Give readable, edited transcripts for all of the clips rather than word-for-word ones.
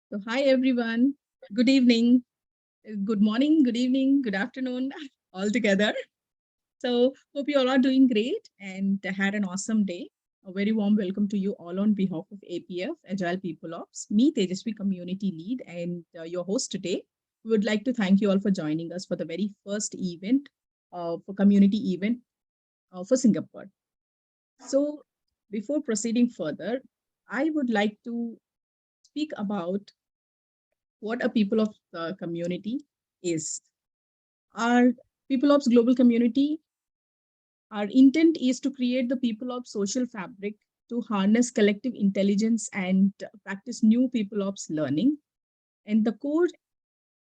So, hi everyone. Good evening, good morning, good evening, good afternoon, all together. So, hope you all are doing great and had an awesome day. A very warm welcome to you all on behalf of APF, Agile PeopleOps, me, Tejasvi, Community Lead, and your host today. We would like to thank you all for joining us for the very first event, for community event for Singapore. So, before proceeding further, I would like to speak about what a people of the community is. Our people ops global community, our intent is to create the people ops social fabric to harness collective intelligence and practice new people ops learning. And the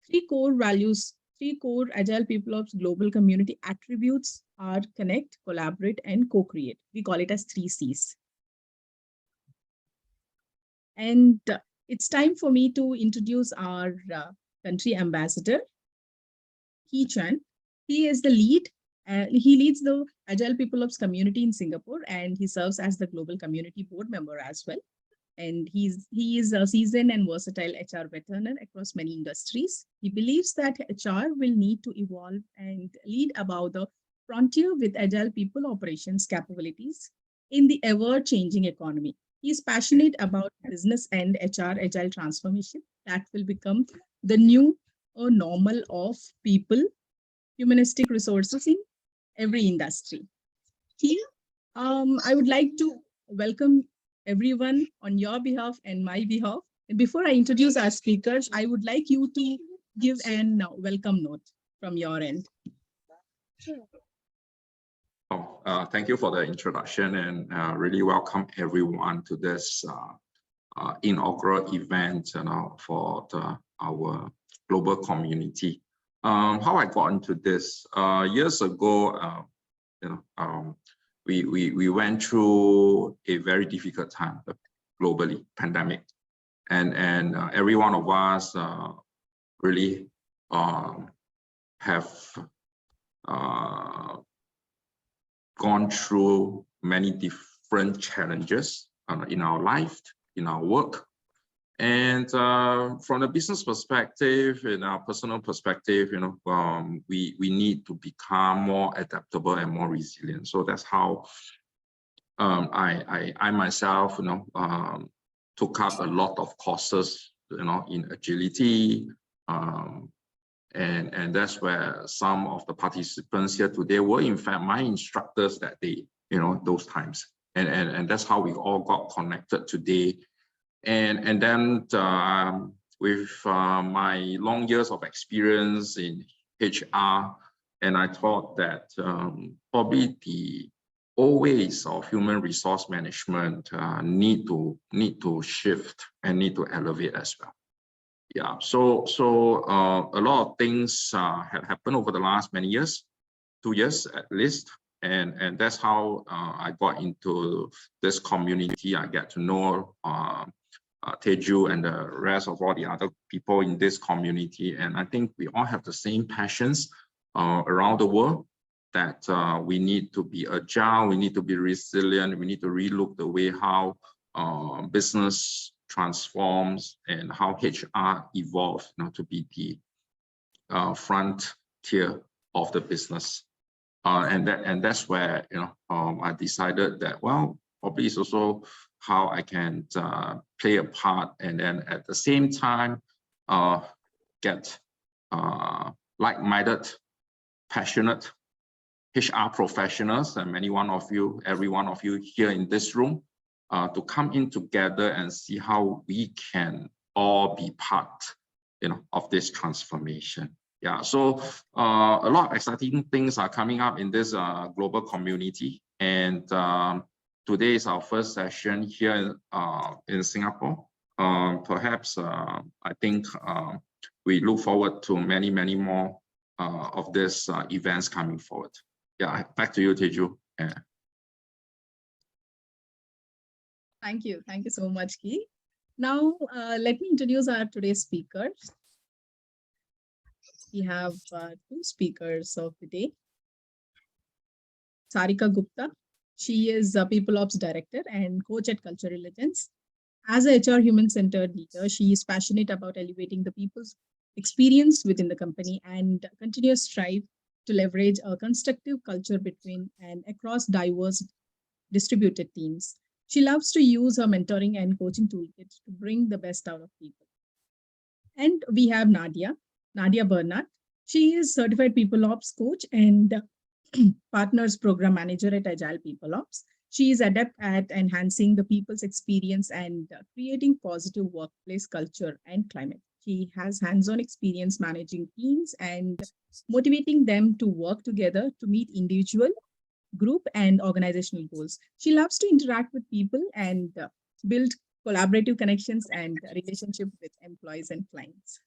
three core values, three core agile people ops global community attributes are connect, collaborate, and co-create. We call it as 3 Cs. And it's time for me to introduce our country ambassador, Cheun. He is the lead. He leads the Agile PeopleOps community in Singapore, and he serves as the global community board member as well. And he is a seasoned and versatile HR veteran across many industries. He believes that HR will need to evolve and lead about the frontier with agile people operations capabilities in the ever-changing economy. He is passionate about business and HR agile transformation that will become the new or normal of people, humanistic resources in every industry. Here, I would like to welcome everyone on your behalf and my behalf. And before I introduce our speakers, I would like you to give an welcome note from your end. Thank you for the introduction and really welcome everyone to this inaugural event for our global community. How I got into this years ago, we went through a very difficult time globally, pandemic, and every one of us really have gone through many different challenges in our life, in our work. And from a business perspective, in our personal perspective, we need to become more adaptable and more resilient. So that's how I myself, took up a lot of courses, in agility, and that's where some of the participants here today were, in fact, my instructors that day, those times, and that's how we all got connected today. And then with my long years of experience in HR, and I thought that probably the old ways of human resource management need to shift and need to elevate as well. Yeah, so a lot of things have happened over the last many years, 2 years at least. And that's how I got into this community. I get to know Teju and the rest of all the other people in this community. And I think we all have the same passions around the world that we need to be agile, we need to be resilient, we need to relook the way how business transforms and how HR evolves to be the front tier of the business. And that's where I decided that, well, probably it's also how I can play a part, and then at the same time get like-minded, passionate HR professionals, and every one of you here in this room, to come in together and see how we can all be part, of this transformation. Yeah, so a lot of exciting things are coming up in this global community, and today is our first session here in Singapore. Perhaps I think we look forward to many more of these events coming forward. Yeah, back to you, Teju. Yeah. Thank you so much, Kee. Now, let me introduce our today's speakers. We have 2 speakers of the day. Sarika Gupta. She is a PeopleOps Director and Coach at Cultural Legends. As a HR human-centered leader, she is passionate about elevating the people's experience within the company and continuous strive to leverage a constructive culture between and across diverse distributed teams. She loves to use her mentoring and coaching toolkit to bring the best out of people. And we have Nadia Barnard. She is certified people ops coach and partners program manager at Agile PeopleOps. She is adept at enhancing the people's experience and creating positive workplace culture and climate. She has hands-on experience managing teams and motivating them to work together to meet individual, group, and organizational goals. She loves to interact with people and build collaborative connections and relationship with employees and clients.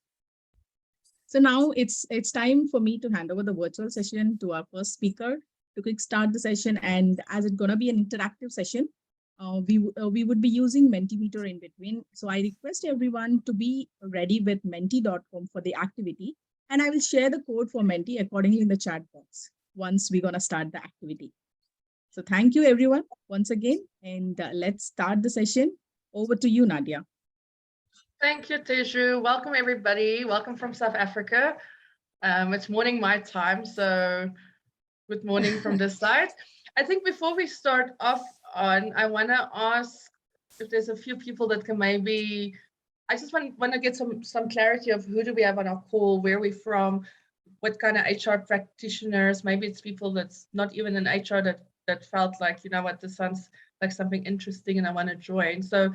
So now it's time for me to hand over the virtual session to our first speaker to quick start the session. And as it's gonna be an interactive session, we would be using Mentimeter in between. So I request everyone to be ready with menti.com for the activity. And I will share the code for Menti accordingly in the chat box once we're gonna start the activity. So thank you everyone once again, and let's start the session. Over to you, Nadia. Thank you, Teju. Welcome, everybody. Welcome from South Africa. It's morning my time, so good morning from this side. I think before we start off on, I want to ask if there's a few people that can maybe, I just want to get some clarity of who do we have on our call, where we're from, what kind of HR practitioners, maybe it's people that's not even in HR that felt like, you know what, this sounds like something interesting and I want to join. So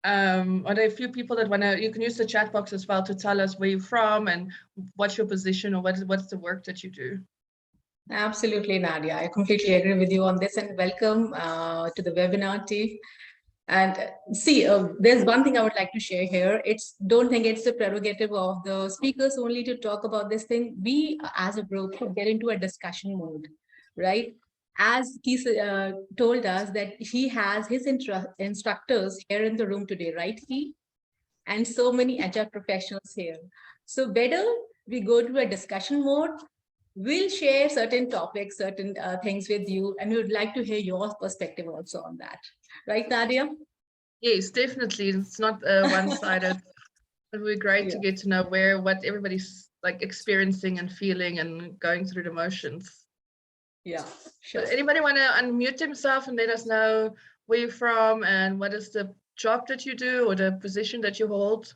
are there a few people that want to, you can use the chat box as well to tell us where you're from and what's your position or what's the work that you do? Absolutely, Nadia. I completely agree with you on this, and welcome to the webinar team. And see, there's one thing I would like to share here. Don't think it's the prerogative of the speakers only to talk about this thing. We, as a group, should get into a discussion mode, right? As Keith told us that he has his instructors here in the room today, right, Keith? And so many agile professionals here. So better we go to a discussion mode. We'll share certain topics, certain things with you, and we would like to hear your perspective also on that. Right, Nadia? Yes, definitely. It's not one-sided. It would be great to get to know what everybody's like experiencing and feeling and going through the motions. Yeah, sure. Anybody want to unmute himself and let us know where you're from and what is the job that you do or the position that you hold?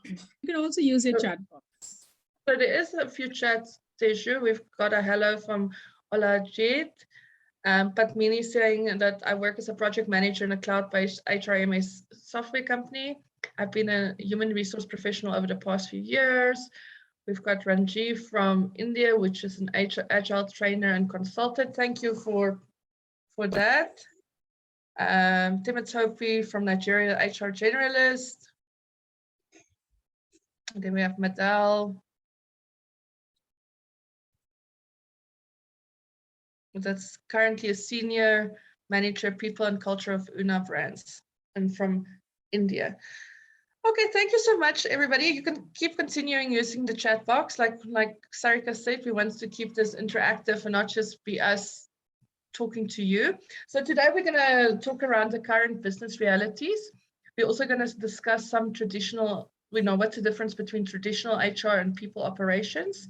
You can also use your chat box. So there is a few chats, Teju. We've got a hello from Olajit. Padmini saying that I work as a project manager in a cloud-based HRMS software company. I've been a human resource professional over the past few years. We've got Ranjiv from India, which is an agile trainer and consultant. Thank you for that. Timothy from Nigeria, HR generalist. And then we have Madal. That's currently a senior manager, people and culture of Una Brands, and from India. Okay, thank you so much, everybody. You can keep continuing using the chat box. Like Sarika said, we want to keep this interactive and not just be us talking to you. So today we're going to talk around the current business realities. We're also going to discuss some traditional, what's the difference between traditional HR and people operations.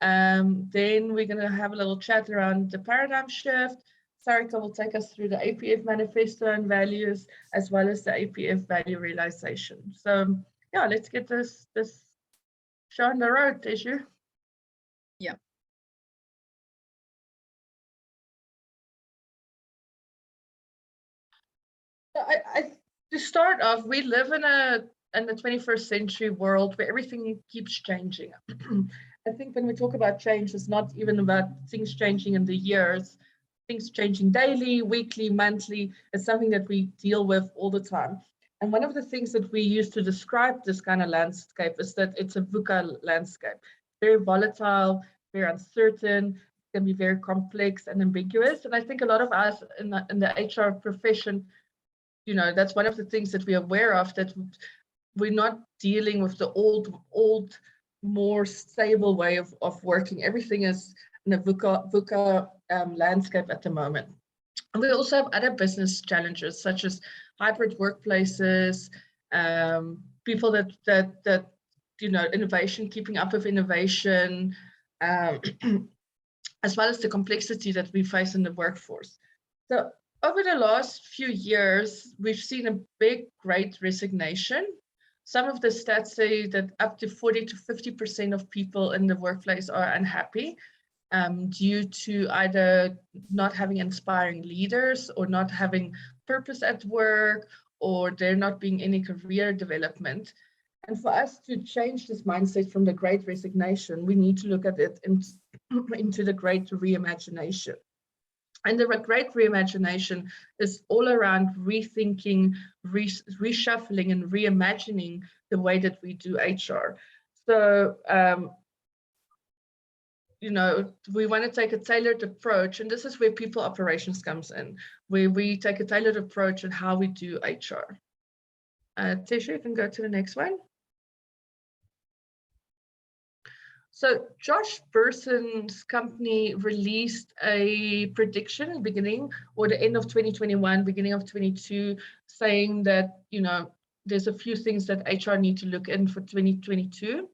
Then we're going to have a little chat around the paradigm shift. Sarika will take us through the APF manifesto and values, as well as the APF value realization. So yeah, let's get this show on the road, Teju. Yeah. To start off, we live in the 21st century world where everything keeps changing. I think when we talk about change, it's not even about things changing in the years, things changing daily, weekly, monthly. It's something that we deal with all the time. And one of the things that we use to describe this kind of landscape is that it's a VUCA landscape, very volatile, very uncertain, can be very complex and ambiguous. And I think a lot of us in the HR profession, that's one of the things that we're aware of, that we're not dealing with the old, more stable way of working. Everything is in a VUCA landscape at the moment. And we also have other business challenges, such as hybrid workplaces, people that innovation, keeping up with innovation, as well as the complexity that we face in the workforce. So over the last few years, we've seen a big great resignation. Some of the stats say that up to 40 to 50% of people in the workplace are unhappy due to either not having inspiring leaders or not having purpose at work, or there not being any career development. And for us to change this mindset from the great resignation, we need to look at it into the great reimagination. And the great reimagination is all around rethinking, reshuffling, and reimagining the way that we do HR. So, we want to take a tailored approach, and this is where people operations comes in, where we take a tailored approach on how we do HR. Tisha, you can go to the next one. So Josh Berson's company released a prediction at the beginning or the end of 2021, beginning of 22, saying that, there's a few things that HR need to look in for 2022.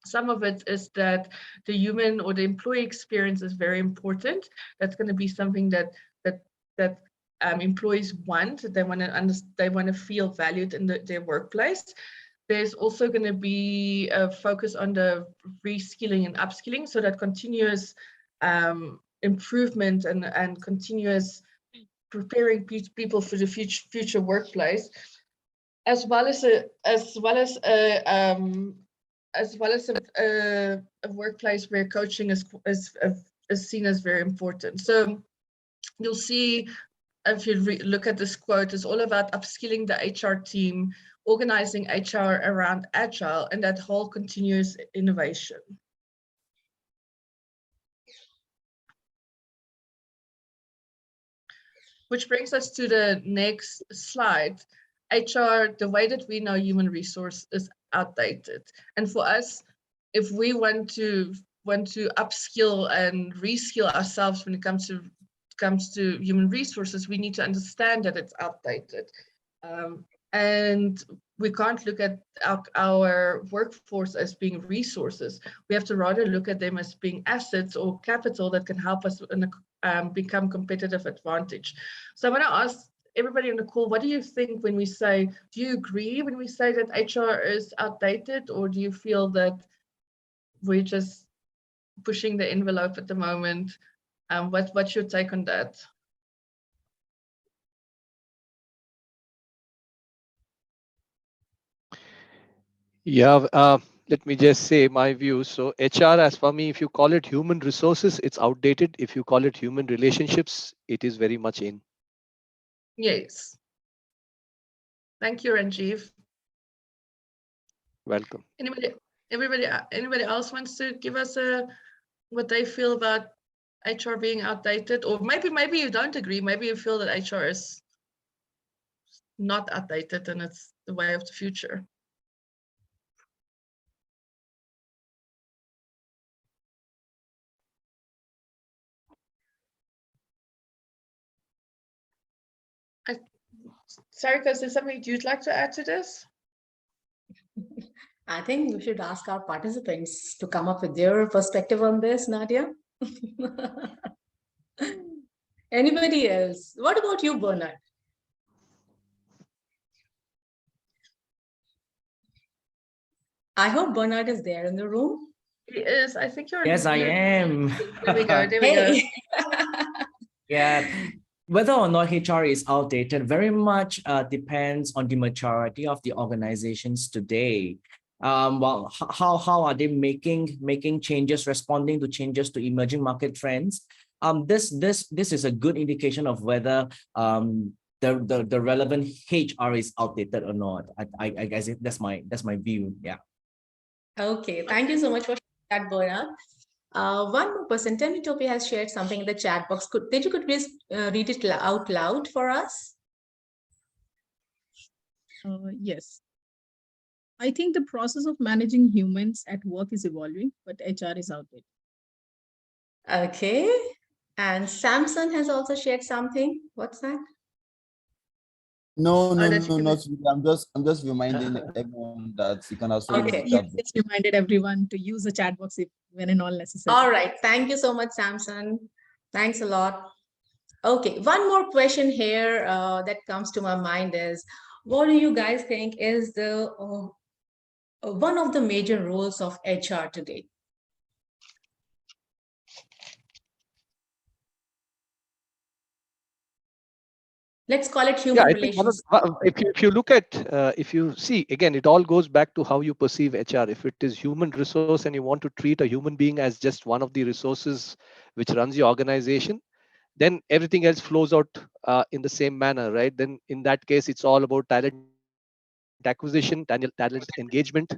Some of it is that the human or the employee experience is very important. That's going to be something that employees want. They want to feel valued in their workplace. There's also going to be a focus on the reskilling and upskilling, so that continuous improvement and continuous preparing people for the future workplace, as well as a workplace where coaching is seen as very important. So you'll see, if you look at this quote, it's all about upskilling the HR team, organizing HR around Agile, and that whole continuous innovation. Which brings us to the next slide. HR, the way that we know human resource, is outdated. And for us, if we want to upskill and reskill ourselves when it comes to human resources, we need to understand that it's outdated. And we can't look at our workforce as being resources. We have to rather look at them as being assets or capital that can help us become competitive advantage. So I want to ask everybody on the call, what do you think when we say, do you agree when we say that HR is outdated, or do you feel that we're just pushing the envelope at the moment? What's your take on that? Yeah, let me just say my view. So HR, as for me, if you call it human resources, it's outdated. If you call it human relationships, it is very much in. Yes. Thank you, Ranjiv. Welcome. Anybody else wants to give us what they feel about HR being outdated? Or maybe you don't agree. Maybe you feel that HR is not outdated and it's the way of the future. Sarika, is there something you'd like to add to this? I think we should ask our participants to come up with their perspective on this, Nadia. Anybody else? What about you, Barnard? I hope Barnard is there in the room. He is. I think you're. Yes, I am. There we go. There we go. Yeah. Whether or not HR is outdated very much depends on the maturity of the organizations today. Well, how are they making changes, responding to changes to emerging market trends? This is a good indication of whether the relevant HR is outdated or not. I guess that's my view. Yeah. Okay, thank you so much for that, Barnard. One more person, Temitopia, has shared something in the chat box. Could you please read it out loud for us? Yes. I think the process of managing humans at work is evolving, but HR is outdated. Okay. And Samson has also shared something. What's that? No, no, that no, you not can- really. I'm just reminding everyone that you can also use Yes, the Okay. he chat has box. just reminded everyone to use the chat box if when and all necessary. All right. Thank you so much, Samson. Thanks a lot. Okay. One more question here that comes to my mind is, what do you guys think is the one of the major roles of HR today? Let's call it Yeah, human I think relations. if you look at, if you see, again, it all goes back to how you perceive HR. If it is human resource and you want to treat a human being as just one of the resources which runs your organization, then everything else flows out in the same manner, right? Then in that case, it's all about talent acquisition, talent engagement,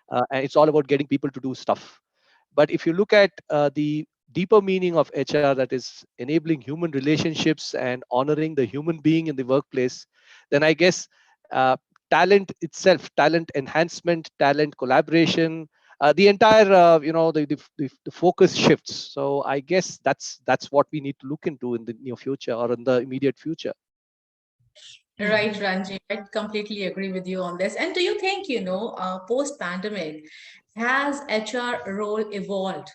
and it's all about getting people to do stuff. But if you look at the deeper meaning of HR, that is enabling human relationships and honoring the human being in the workplace, then I guess talent itself, talent enhancement, talent collaboration, the entire the focus shifts. So I guess that's what we need to look into in the near future or in the immediate future. Right, Ranji, I completely agree with you on this. And do you think, post-pandemic, has HR role evolved,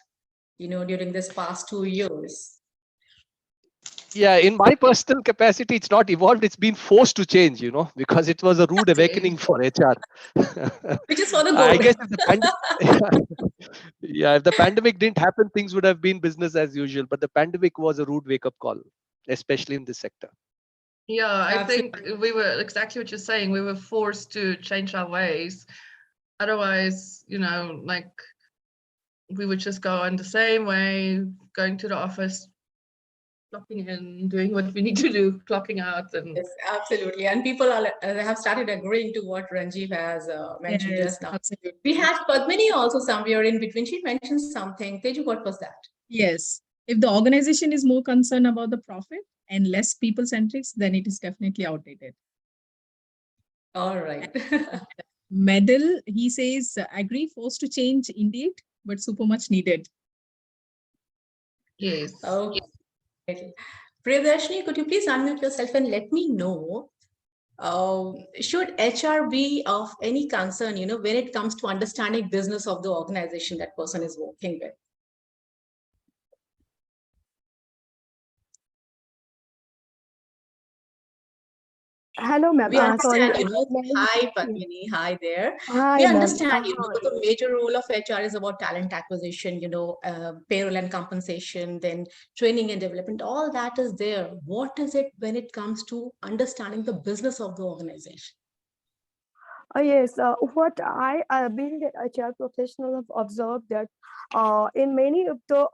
during this past 2 years? Yeah, in my personal capacity, it's not evolved, it's been forced to change, because it was a rude awakening for HR. Which is for the I good. guess if the yeah, if the pandemic didn't happen, things would have been business as usual. But the pandemic was a rude wake-up call, especially in this sector. Yeah, I think Absolutely. we were exactly what you're saying. We were forced to change our ways. Otherwise, like we would just go on the same way, going to the office, clocking in, doing what we need to do, clocking out, and Yes, absolutely. And people have started agreeing to what Ranjiv has mentioned Yes, just now. absolutely. We had Padmini also somewhere in between. She mentioned something. Teju, what was that? Yes. If the organization is more concerned about the profit and less people centric, then it is definitely outdated. All right. Medal, he says, agree, forced to change indeed, but super much needed. yes. Okay. Priyadarshini, could you please unmute yourself and let me know, should HR be of any concern, when it comes to understanding business of the organization that person is working with? Hello, ma'am. We Sorry. understand, Ma'am. hi Padmini, hi there. We Hi, ma'am. understand, the major role of HR is about talent acquisition, payroll and compensation, then training and development, all that is there. What is it when it comes to understanding the business of the organization? Yes, what I, being an HR professional, have observed that in many of the,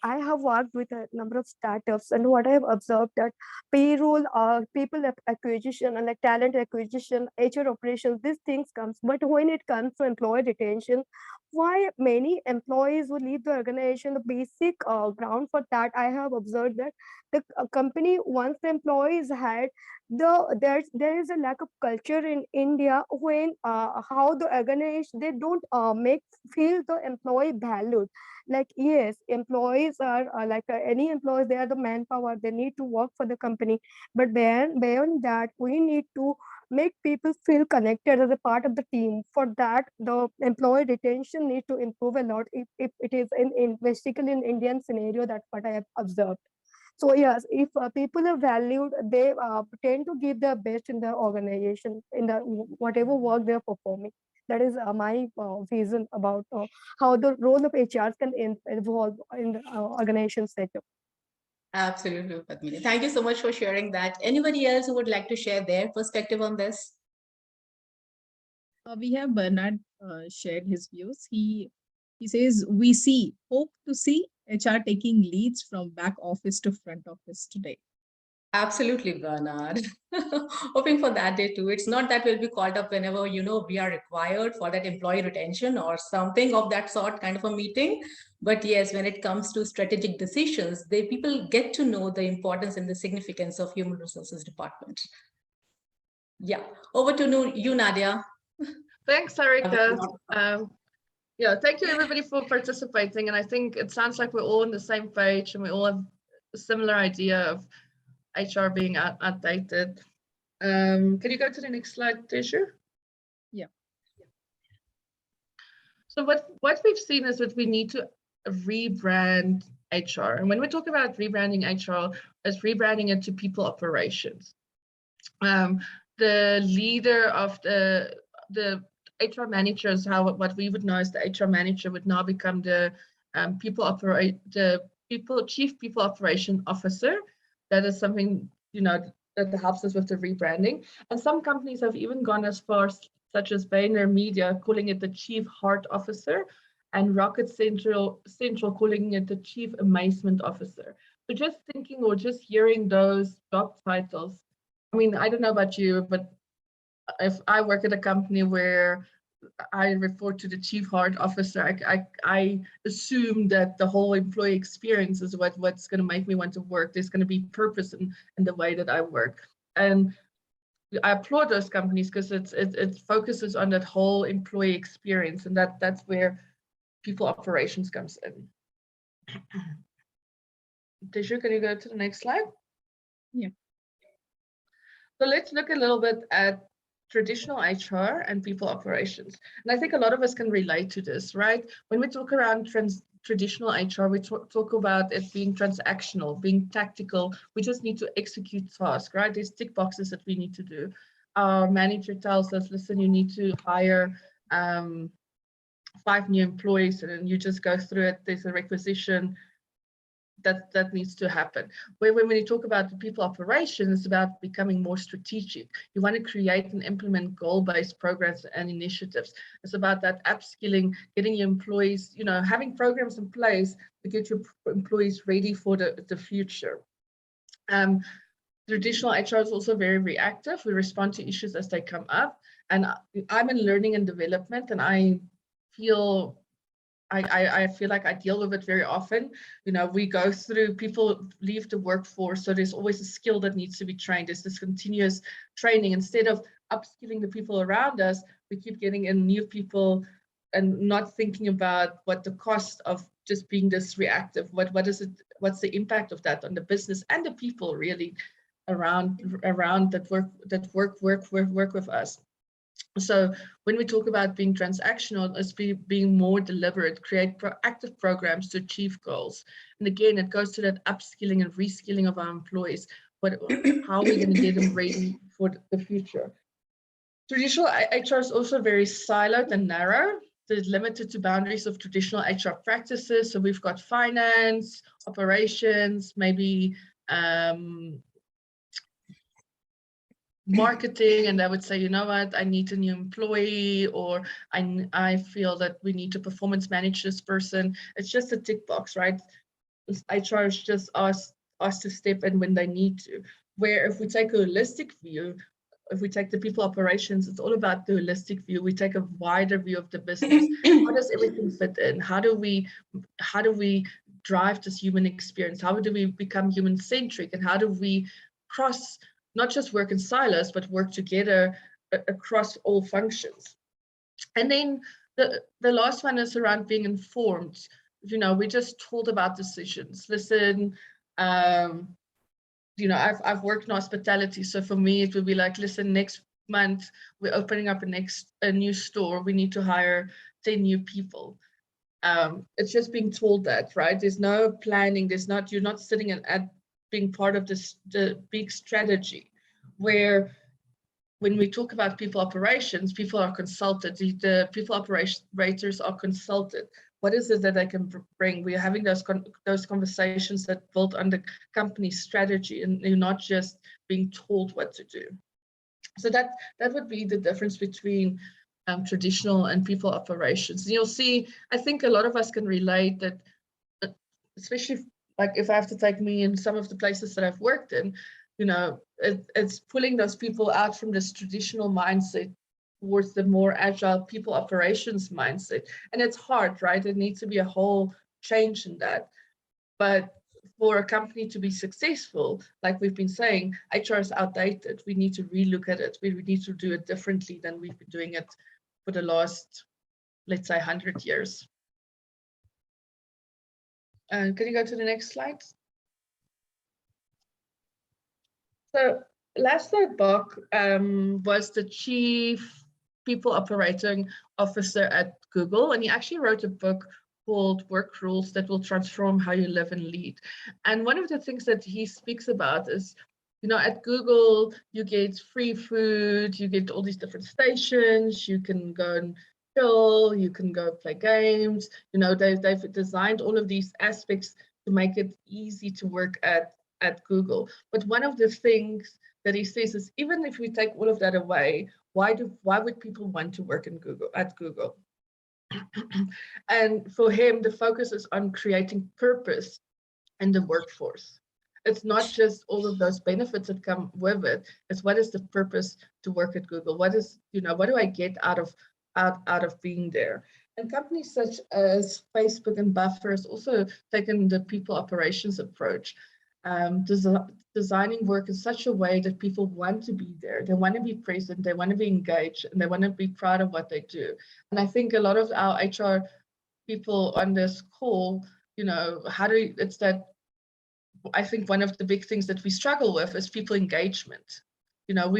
I have worked with a number of startups, and what I have observed that payroll, people acquisition, and like talent acquisition, HR operations, these things comes. But when it comes to employee retention, why many employees would leave the organization, the basic ground for that, I have observed that the company, once the employees had there is a lack of culture in India when how the organization they don't make feel the employee valued. Like yes, employees are like any employees, they are the manpower. They need to work for the company, but beyond that, we need to make people feel connected as a part of the team. For that, the employee retention need to improve a lot. If it is basically in Indian scenario, that's what I have observed. So yes, if people are valued, they tend to give their best in the organization, in the whatever work they're performing. That is my vision about how the role of HRs can evolve in the organization setup. Absolutely, Padmini. Thank you so much for sharing that. Anybody else who would like to share their perspective on this? We have Barnard shared his views. He says, we hope to see HR taking leads from back office to front office today. Absolutely, Bernard. Hoping for that day too. It's not that we'll be called up whenever, we are required for that employee retention or something of that sort, kind of a meeting. But yes, when it comes to strategic decisions, people get to know the importance and the significance of human resources department. Yeah, over to you, Nadia. Thanks, Sarika. Yeah, thank you everybody for participating. And I think it sounds like we're all on the same page and we all have a similar idea of HR being outdated. Can you go to the next slide, Tishu? Yeah. So what we've seen is that we need to rebrand HR. And when we talk about rebranding HR, it's rebranding it to people operations. The leader of the HR managers, what we would know as the HR manager, would now become the chief people operation officer. That is something, you know, that helps us with the rebranding. And some companies have even gone as far, such as Barnard Media, calling it the chief heart officer, and Rocket Central calling it the chief amazement officer. So just thinking or just hearing those job titles, I mean, I don't know about you, but if I work at a company where I report to the chief heart officer, I assume that the whole employee experience is what's going to make me want to work. There's going to be purpose in the way that I work. And I applaud those companies because it focuses on that whole employee experience, and that's where people operations comes in. Tishu, can you go to the next slide? Yeah. So let's look a little bit at traditional HR and people operations. And I think a lot of us can relate to this, right? When we talk around traditional HR, we talk about it being transactional, being tactical. We just need to execute tasks, right? There's tick boxes that we need to do. Our manager tells us, listen, you need to hire 5 new employees, and then you just go through it. There's a requisition that needs to happen. When you talk about the people operations, it's about becoming more strategic. You want to create and implement goal-based programs and initiatives. It's about that upskilling, getting your employees, you know, having programs in place to get your employees ready for the future. Traditional HR is also very reactive. We respond to issues as they come up. And I'm in learning and development, and I feel like I deal with it very often. You know, we go through, people leave the workforce, so there's always a skill that needs to be trained. There's this continuous training. Instead of upskilling the people around us, we keep getting in new people and not thinking about what the cost of just being this reactive, what's the impact of that on the business and the people really around that work with us. So when we talk about being transactional, it's being more deliberate, create proactive programs to achieve goals. And again, it goes to that upskilling and reskilling of our employees. How are we going to get them ready for the future? Traditional HR is also very siloed and narrow. It's limited to boundaries of traditional HR practices. So we've got finance, operations, maybe marketing, and I would say, you know what, I need a new employee, or I feel that we need to performance manage this person. It's just a tick box, right? HR is just asked to step in when they need to. Where if we take a holistic view, if we take the people operations, it's all about the holistic view. We take a wider view of the business. How does everything fit in? How do we drive this human experience? How do we become human centric? And how do we cross, not just work in silos, but work together across all functions? And then the last one is around being informed. You know, we just told about decisions. Listen, you know, I've worked in hospitality, so for me it would be like, listen, next month we're opening up a new store. We need to hire 10 new people. It's just being told that, right? There's no planning. You're not sitting at being part of the big strategy, where when we talk about people operations, people are consulted. The people operators are consulted. What is it that they can bring? We are having those conversations that build on the company's strategy, and you're not just being told what to do. So that would be the difference between traditional and people operations. And you'll see, I think a lot of us can relate that, especially like if I have to take me in some of the places that I've worked in, you know, it's pulling those people out from this traditional mindset towards the more agile people operations mindset. And it's hard, right? There needs to be a whole change in that. But for a company to be successful, like we've been saying, HR is outdated. We need to relook at it. We need to do it differently than we've been doing it for the last, let's say, 100 years. Can you go to the next slide? So Laszlo Bock was the chief people operating officer at Google, and he actually wrote a book called Work Rules That Will Transform How You Live and Lead. And one of the things that he speaks about is, you know, at Google, you get free food, you get all these different stations, you can go and chill, you can go play games. You know, they've designed all of these aspects to make it easy to work at Google. But one of the things that he says is, even if we take all of that away, why would people want to work in at Google? And for him, the focus is on creating purpose in the workforce. It's not just all of those benefits that come with it. It's what is the purpose to work at Google? What is, you know, what do I get out of being there? And companies such as Facebook and Buffer has also taken the people operations approach, designing work in such a way that people want to be there. They want to be present, they want to be engaged, and they want to be proud of what they do. And I think a lot of our HR people on this call, you know, it's that, I think one of the big things that we struggle with is people engagement. You know,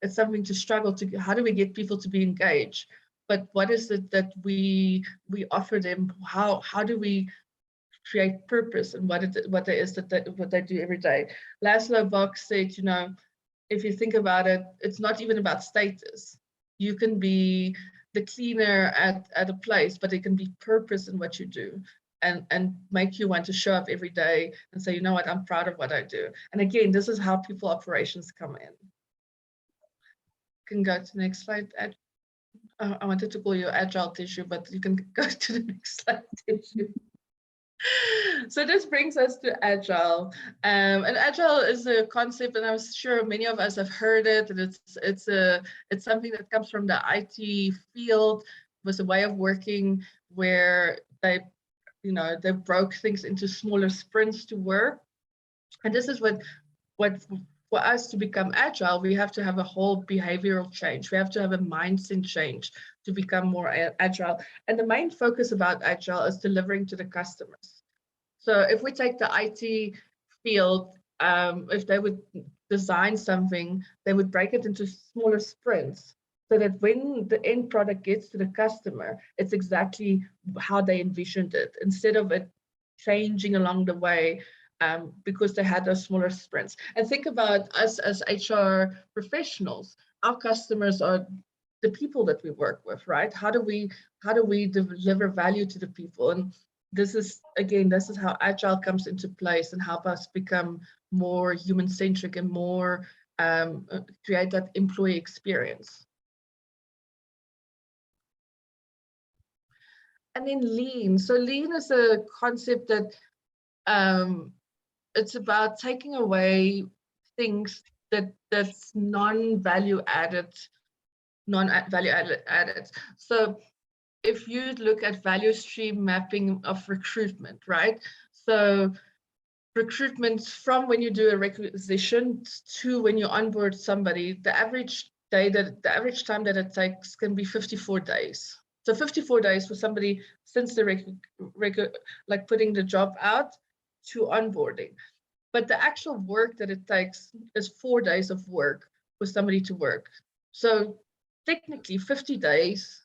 it's something to struggle to, how do we get people to be engaged? But what is it that we offer them? How do we create purpose and what they do every day? Laszlo Bock said, you know, if you think about it, it's not even about status. You can be the cleaner at a place, but it can be purpose in what you do and make you want to show up every day and say, you know what, I'm proud of what I do. And again, this is how people operations come in. Can go to the next slide. I wanted to call you Agile Tissue, but you can go to the next slide, Tissue. So this brings us to Agile. And Agile is a concept, and I'm sure many of us have heard it, and it's something that comes from the IT field. It was a way of working where they broke things into smaller sprints to work. And this is what for us to become agile, we have to have a whole behavioral change. We have to have a mindset change to become more agile. And the main focus about agile is delivering to the customers. So if we take the IT field, if they would design something, they would break it into smaller sprints so that when the end product gets to the customer, it's exactly how they envisioned it, instead of it changing along the way. Because they had those smaller sprints. And think about us as HR professionals. Our customers are the people that we work with, right? How do we deliver value to the people? And this is how Agile comes into place and help us become more human-centric and more create that employee experience. And then Lean. So Lean is a concept that it's about taking away things that's non-value added. So if you look at value stream mapping of recruitment, right? So recruitment from when you do a requisition to when you onboard somebody, the average time that it takes can be 54 days. So 54 days for somebody since the like putting the job out to onboarding. But the actual work that it takes is 4 days of work for somebody to work. So technically 50 days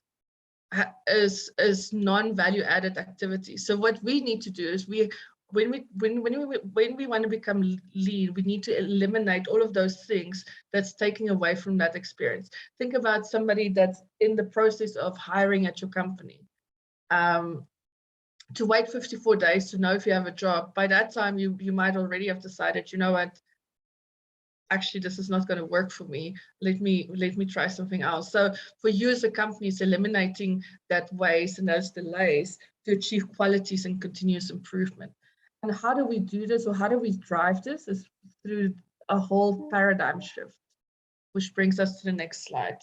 is non-value added activity. So what we need to do is when we want to become lean, we need to eliminate all of those things that's taking away from that experience. Think about somebody that's in the process of hiring at your company. To wait 54 days to know if you have a job, by that time you might already have decided, you know what, actually this is not going to work for me. Let me try something else. So for you as a company, it's eliminating that waste and those delays to achieve qualities and continuous improvement. And how do we do this, or how do we drive this? Is through a whole paradigm shift, which brings us to the next slide.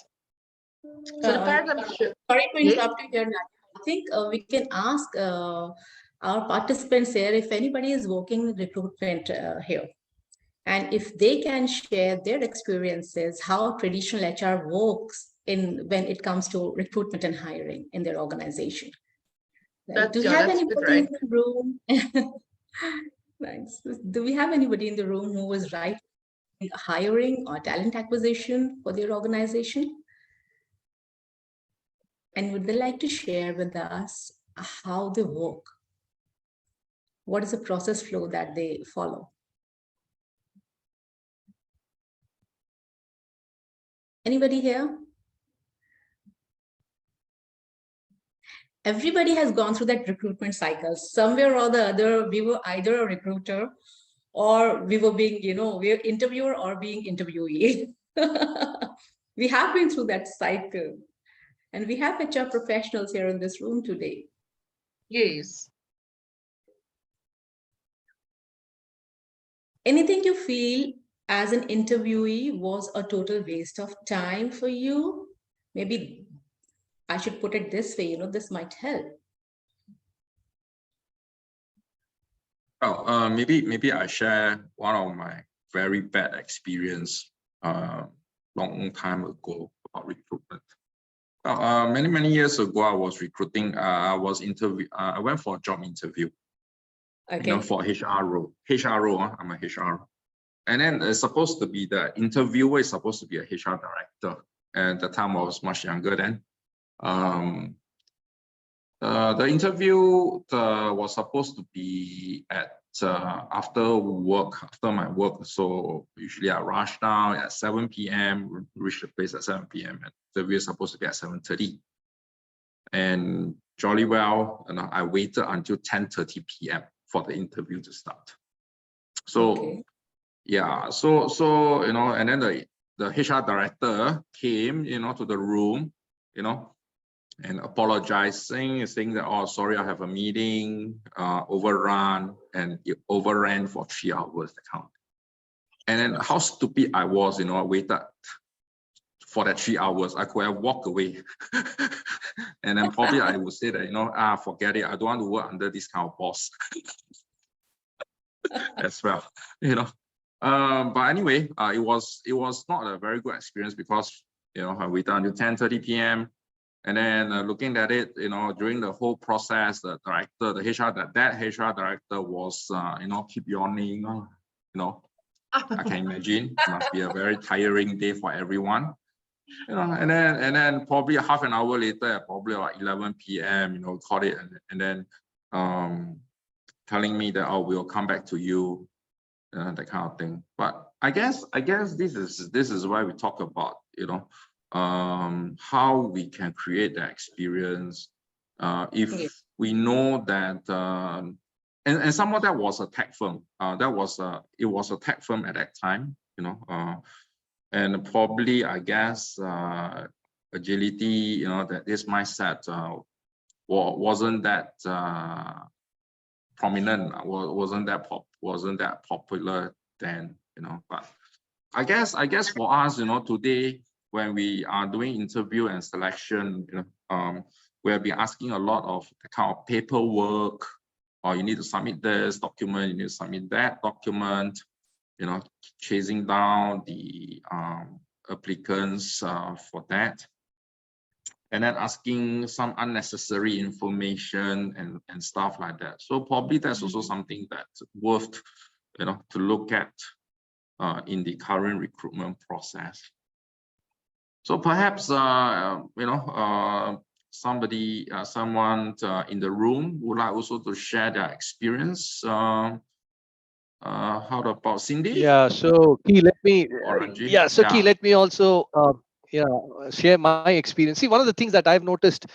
So the paradigm shift. Sorry to interrupt you here, Nadia. I think we can ask our participants here if anybody is working in recruitment here, and if they can share their experiences, how traditional HR works when it comes to recruitment and hiring in their organization. Right? Do we That's have good, anybody right? in the room? Thanks. Do we have anybody in the room who was right in hiring or talent acquisition for their organization? And would they like to share with us how they work? What is the process flow that they follow? Anybody here? Everybody has gone through that recruitment cycle. Somewhere or the other, we were either a recruiter or we were being, we're interviewer or being interviewee. We have been through that cycle. And we have HR professionals here in this room today. Yes. Anything you feel as an interviewee was a total waste of time for you? Maybe I should put it this way, this might help. Oh, maybe I share one of my very bad experience long time ago about recruitment. Many years ago, I was recruiting. I went for a job interview. Okay. For HR role. I'm a HR. And then it's supposed to be the interviewer is supposed to be a HR director. And at the time I was much younger then. The interview was supposed to be at after my work. So usually I rush down at 7 p.m., reach the place at 7 p.m. and the interview is supposed to be at 7:30. And jolly well, I waited until 10:30 p.m. for the interview to start. So okay. Yeah, so and then the HR director came, to the room, and apologizing, saying that, oh, sorry, I have a meeting, overrun, and it overran for 3 hours, account. And then how stupid I was, I waited for that 3 hours. I could have walked away. And then probably I would say that, forget it. I don't want to work under this kind of boss as well, But anyway, it was not a very good experience because, I waited until 10:30 p.m. And then looking at it, during the whole process, the director, that HR director was, keep yawning, I can imagine it must be a very tiring day for everyone. And then probably half an hour later, probably like 11 p.m., caught it, and then telling me that, oh, we'll come back to you, that kind of thing. But I guess this is why we talk about, how we can create that experience. If we know that, and some of that was a tech firm. It was a tech firm at that time, and probably I guess agility, that this mindset wasn't that prominent, wasn't that popular then, but I guess for us, today when we are doing interview and selection, we have been asking a lot of the kind of paperwork, or you need to submit this document, you need to submit that document, chasing down the applicants for that. And then asking some unnecessary information and stuff like that. So probably that's also something that's worth, to look at in the current recruitment process. So perhaps, someone in the room would like also to share their experience. How about Cindy? Yeah. So Kee, let me. Kee, let me also share my experience. See, one of the things that I've noticed,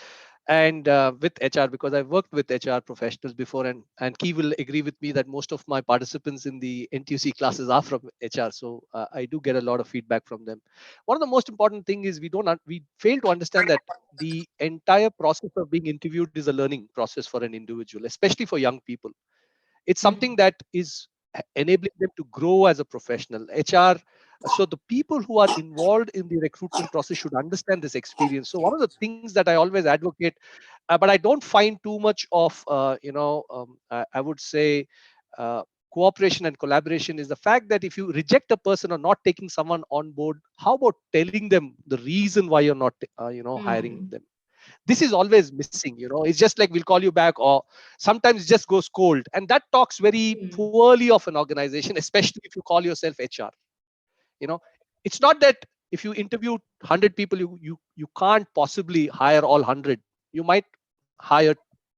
and with HR, because I've worked with HR professionals before, and Kee will agree with me that most of my participants in the NTUC classes are from HR, so I do get a lot of feedback from them. One of the most important thing is we fail to understand that the entire process of being interviewed is a learning process for an individual, especially for young people. It's something that is enabling them to grow as a professional. HR, so the people who are involved in the recruitment process should understand this experience. So one of the things that I always advocate, but I don't find too much of, I would say, cooperation and collaboration is the fact that if you reject a person or not taking someone on board, how about telling them the reason why you're not, hiring them? This is always missing. It's just like, we'll call you back, or sometimes just goes cold, and that talks very poorly of an organization, especially if you call yourself HR. It's not that if you interview 100 people, you can't possibly hire all 100. You might hire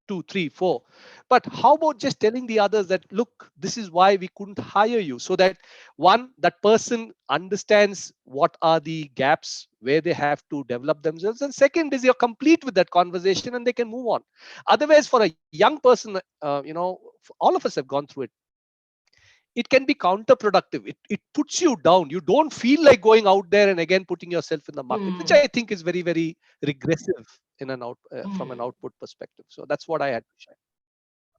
2, 3, 4, but how about just telling the others that, look, this is why we couldn't hire you, so that one, that person understands what are the gaps where they have to develop themselves, and second is, you're complete with that conversation and they can move on. Otherwise, for a young person, all of us have gone through it, it can be counterproductive. It puts you down. You don't feel like going out there and again putting yourself in the market, which I think is very, very regressive in from an output perspective. So that's what I had to share.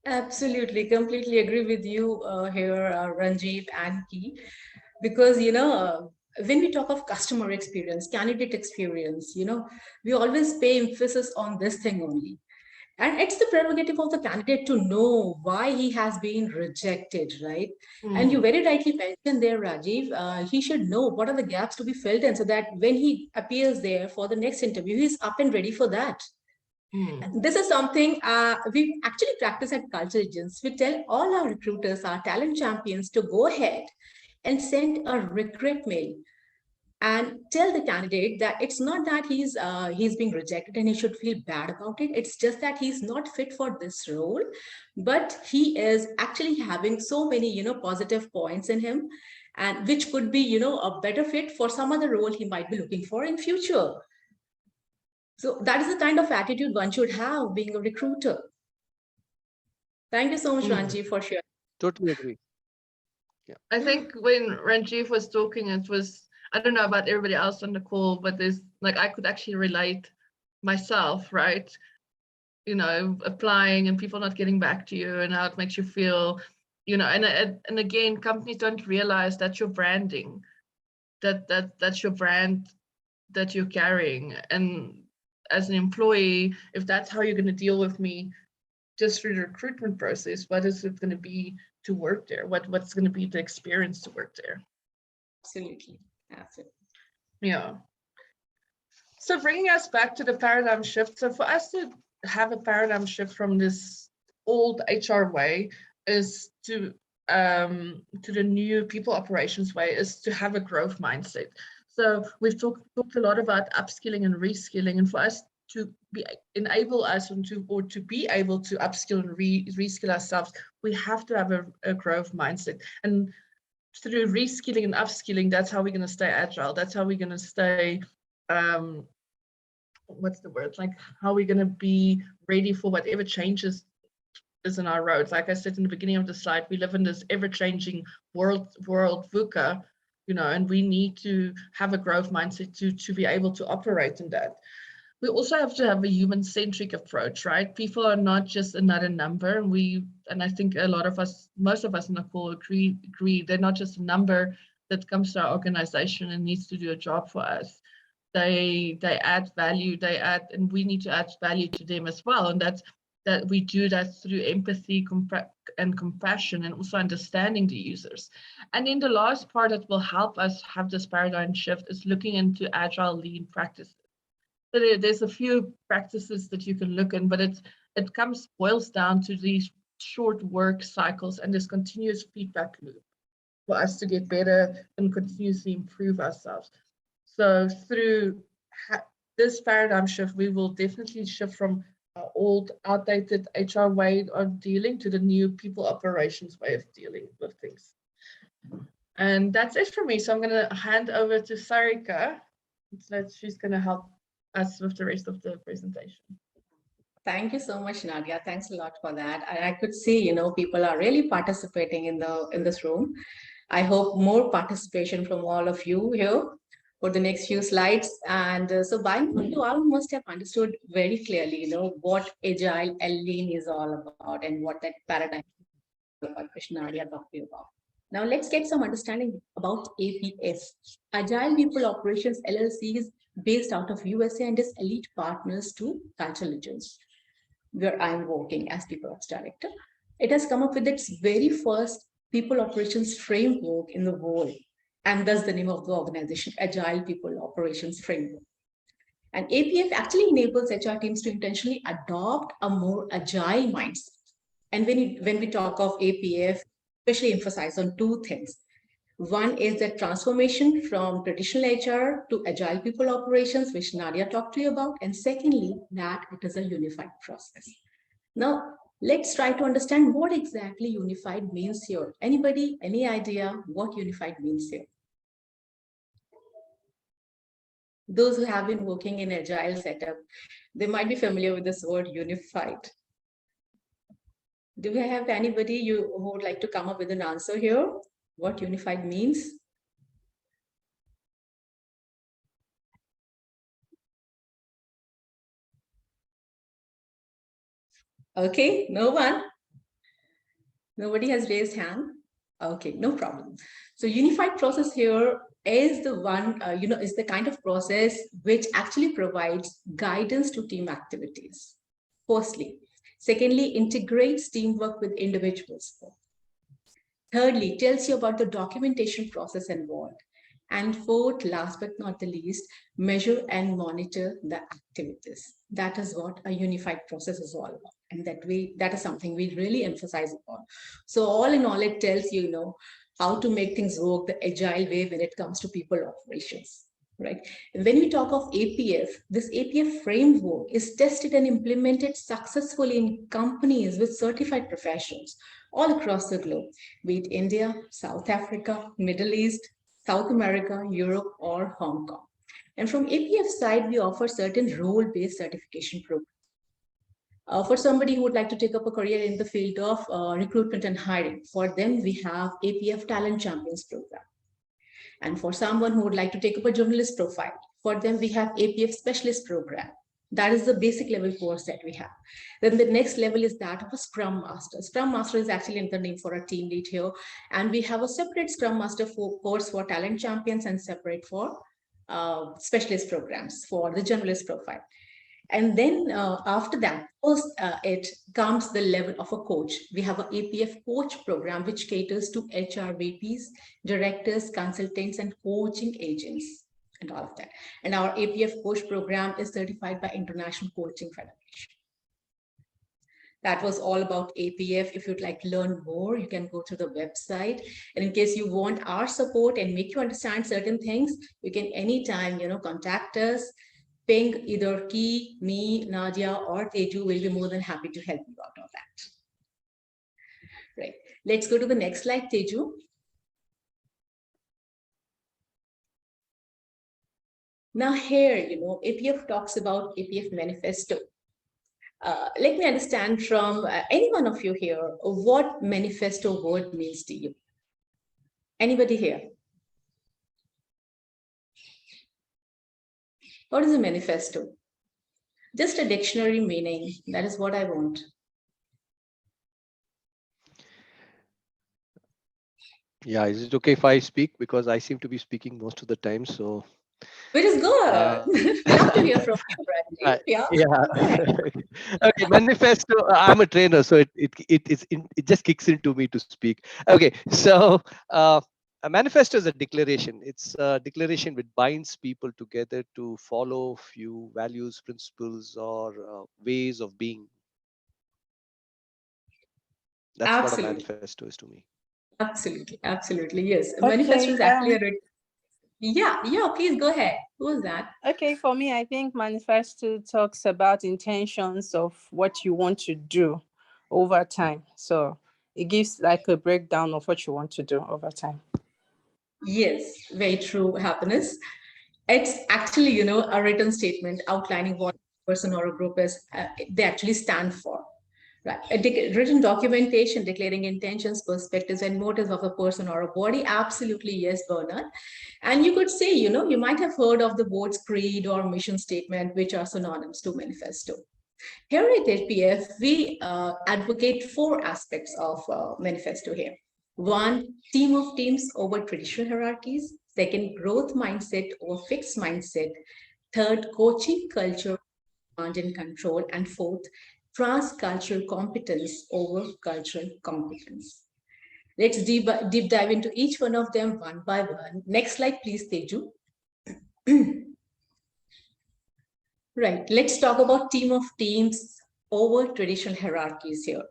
Absolutely, completely agree with you here, Ranjeev and Key, because when we talk of customer experience, candidate experience, we always pay emphasis on this thing only. And it's the prerogative of the candidate to know why he has been rejected, right? And you very rightly mentioned there, Rajiv, he should know what are the gaps to be filled in, so that when he appears there for the next interview, he's up and ready for that. This is something we actually practice at Culture Agents. We tell all our recruiters, our talent champions, to go ahead and send a recruit mail and tell the candidate that it's not that he's being rejected and he should feel bad about it. It's just that he's not fit for this role, but he is actually having so many positive points in him, and which could be a better fit for some other role he might be looking for in future. So that is the kind of attitude one should have being a recruiter. Thank you so much, Ranjeev, for sharing. Totally agree. Yeah. I think when Ranjeev was talking, it was, I don't know about everybody else on the call, but there's like, I could actually relate myself, right? Applying and people not getting back to you and how it makes you feel, and again, companies don't realize that's your branding, that's your brand that you're carrying. And as an employee, if that's how you're going to deal with me just through the recruitment process, what is it going to be to work there? What's going to be the experience to work there? Absolutely. Absolutely. Yeah. So bringing us back to the paradigm shift. So for us to have a paradigm shift from this old HR way is to the new people operations way, is to have a growth mindset. So we've talked a lot about upskilling and reskilling, and for us to enable us to be able to upskill and reskill ourselves, we have to have a growth mindset. And through reskilling and upskilling, that's how we're going to stay agile. That's how we're going to stay, what's the word? Like, how we're going to be ready for whatever changes is in our roads. Like I said in the beginning of the slide, we live in this ever-changing world VUCA, and we need to have a growth mindset to be able to operate in that. We also have to have a human-centric approach, right? People are not just another number. And I think a lot of us, most of us in the call agree, they're not just a number that comes to our organization and needs to do a job for us. They add value, and we need to add value to them as well. And that we do that through empathy and compassion, and also understanding the users. And then the last part that will help us have this paradigm shift is looking into agile lean practices. So there's a few practices that you can look in, but it boils down to these short work cycles and this continuous feedback loop for us to get better and continuously improve ourselves. So through this paradigm shift, we will definitely shift from our old, outdated HR way of dealing to the new people operations way of dealing with things. And that's it for me. So I'm going to hand over to Sarika. So she's going to help us with the rest of the presentation. Thank you so much, Nadia. Thanks a lot for that. I could see, people are really participating in this room. I hope more participation from all of you here for the next few slides. And so by now, you all must have understood very clearly, what Agile Lean is all about and what that paradigm which Nadia talked to you about. Now let's get some understanding about APS. Agile PeopleOps LLC is based out of USA and is elite partners to Culture Agents, where I'm working as PeopleOps director. It has come up with its very first people operations framework in the world. And thus the name of the organization, Agile People Operations Framework. And APF actually enables HR teams to intentionally adopt a more agile mindset. And when we talk of APF, especially emphasize on two things. One is the transformation from traditional HR to agile people operations, which Nadia talked to you about. And secondly, that it is a unified process. Now, let's try to understand what exactly unified means here. Anybody, any idea what unified means here? Those who have been working in agile setup, they might be familiar with this word unified. Do we have anybody who would like to come up with an answer here? What unified means? Okay, no one. Nobody has raised hand. Okay, no problem. So unified process here is the one, is the kind of process which actually provides guidance to team activities. Firstly. Secondly, integrates teamwork with individuals. Thirdly, tells you about the documentation process involved. And fourth, last but not the least, measure and monitor the activities. That is what a unified process is all about. And that is something we really emphasize upon. So all in all, it tells you, how to make things work the agile way when it comes to people operations. Right. When we talk of APF, this APF framework is tested and implemented successfully in companies with certified professionals all across the globe, be it India, South Africa, Middle East, South America, Europe, or Hong Kong. And from APF side, we offer certain role-based certification programs. For somebody who would like to take up a career in the field of recruitment and hiring, for them, we have APF Talent Champions program. And for someone who would like to take up a journalist profile, for them, we have APF Specialist program. That is the basic level course that we have. Then the next level is that of a Scrum Master. Scrum Master is actually the name for a team lead here. And we have a separate Scrum Master course for talent champions and separate for specialist programs for the journalist profile. And then after that, post it comes the level of a coach. We have an APF coach program, which caters to HR VPs, directors, consultants, and coaching agents, and all of that. And our APF coach program is certified by International Coaching Federation. That was all about APF. If you'd like to learn more, you can go to the website. And in case you want our support and make you understand certain things, you can anytime, contact us. Ping either Key, me, Nadia, or Teju. Will be more than happy to help you out on that. Right. Let's go to the next slide, Teju. Now here, APF talks about APF Manifesto. Let me understand from any one of you here, what manifesto word means to you. Anybody here? What is a manifesto? Just a dictionary meaning. That is what I want. Yeah, is it okay if I speak? Because I seem to be speaking most of the time, so. Which is good. We love to hear from you, Bradley. Yeah. Okay, manifesto. I'm a trainer, so it just kicks into me to speak. Okay, so a manifesto is a declaration. It's a declaration which binds people together to follow few values, principles, or ways of being. That's Absolutely. what a manifesto is to me. Absolutely, yes. A manifesto is actually a written. Yeah, please go ahead. Who was that? Okay, for me, I think manifesto talks about intentions of what you want to do over time. So it gives like a breakdown of what you want to do over time. Yes, very true, Happiness. It's actually, a written statement outlining what a person or a group is, they actually stand for. Right. A written documentation declaring intentions, perspectives, and motives of a person or a body. Absolutely, yes, Barnard. And you could say, you might have heard of the board's creed or mission statement, which are synonyms to manifesto. Here at APF, we advocate 4 aspects of manifesto here. 1, team of teams over traditional hierarchies. 2nd, growth mindset over fixed mindset. 3rd, coaching culture, command and control. And 4th, transcultural competence over cultural competence. Let's deep dive into each one of them one by one. Next slide, please, Teju. Right, let's talk about team of teams over traditional hierarchies here.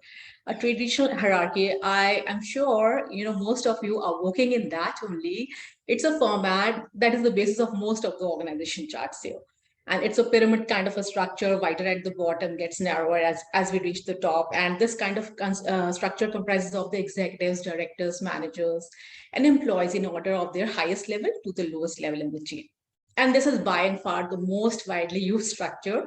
A traditional hierarchy, I am sure, most of you are working in that only. It's a format that is the basis of most of the organization charts here. And it's a pyramid kind of a structure, wider at the bottom, gets narrower as we reach the top. And this kind of structure comprises of the executives, directors, managers, and employees in order of their highest level to the lowest level in the chain. And this is by and far the most widely used structure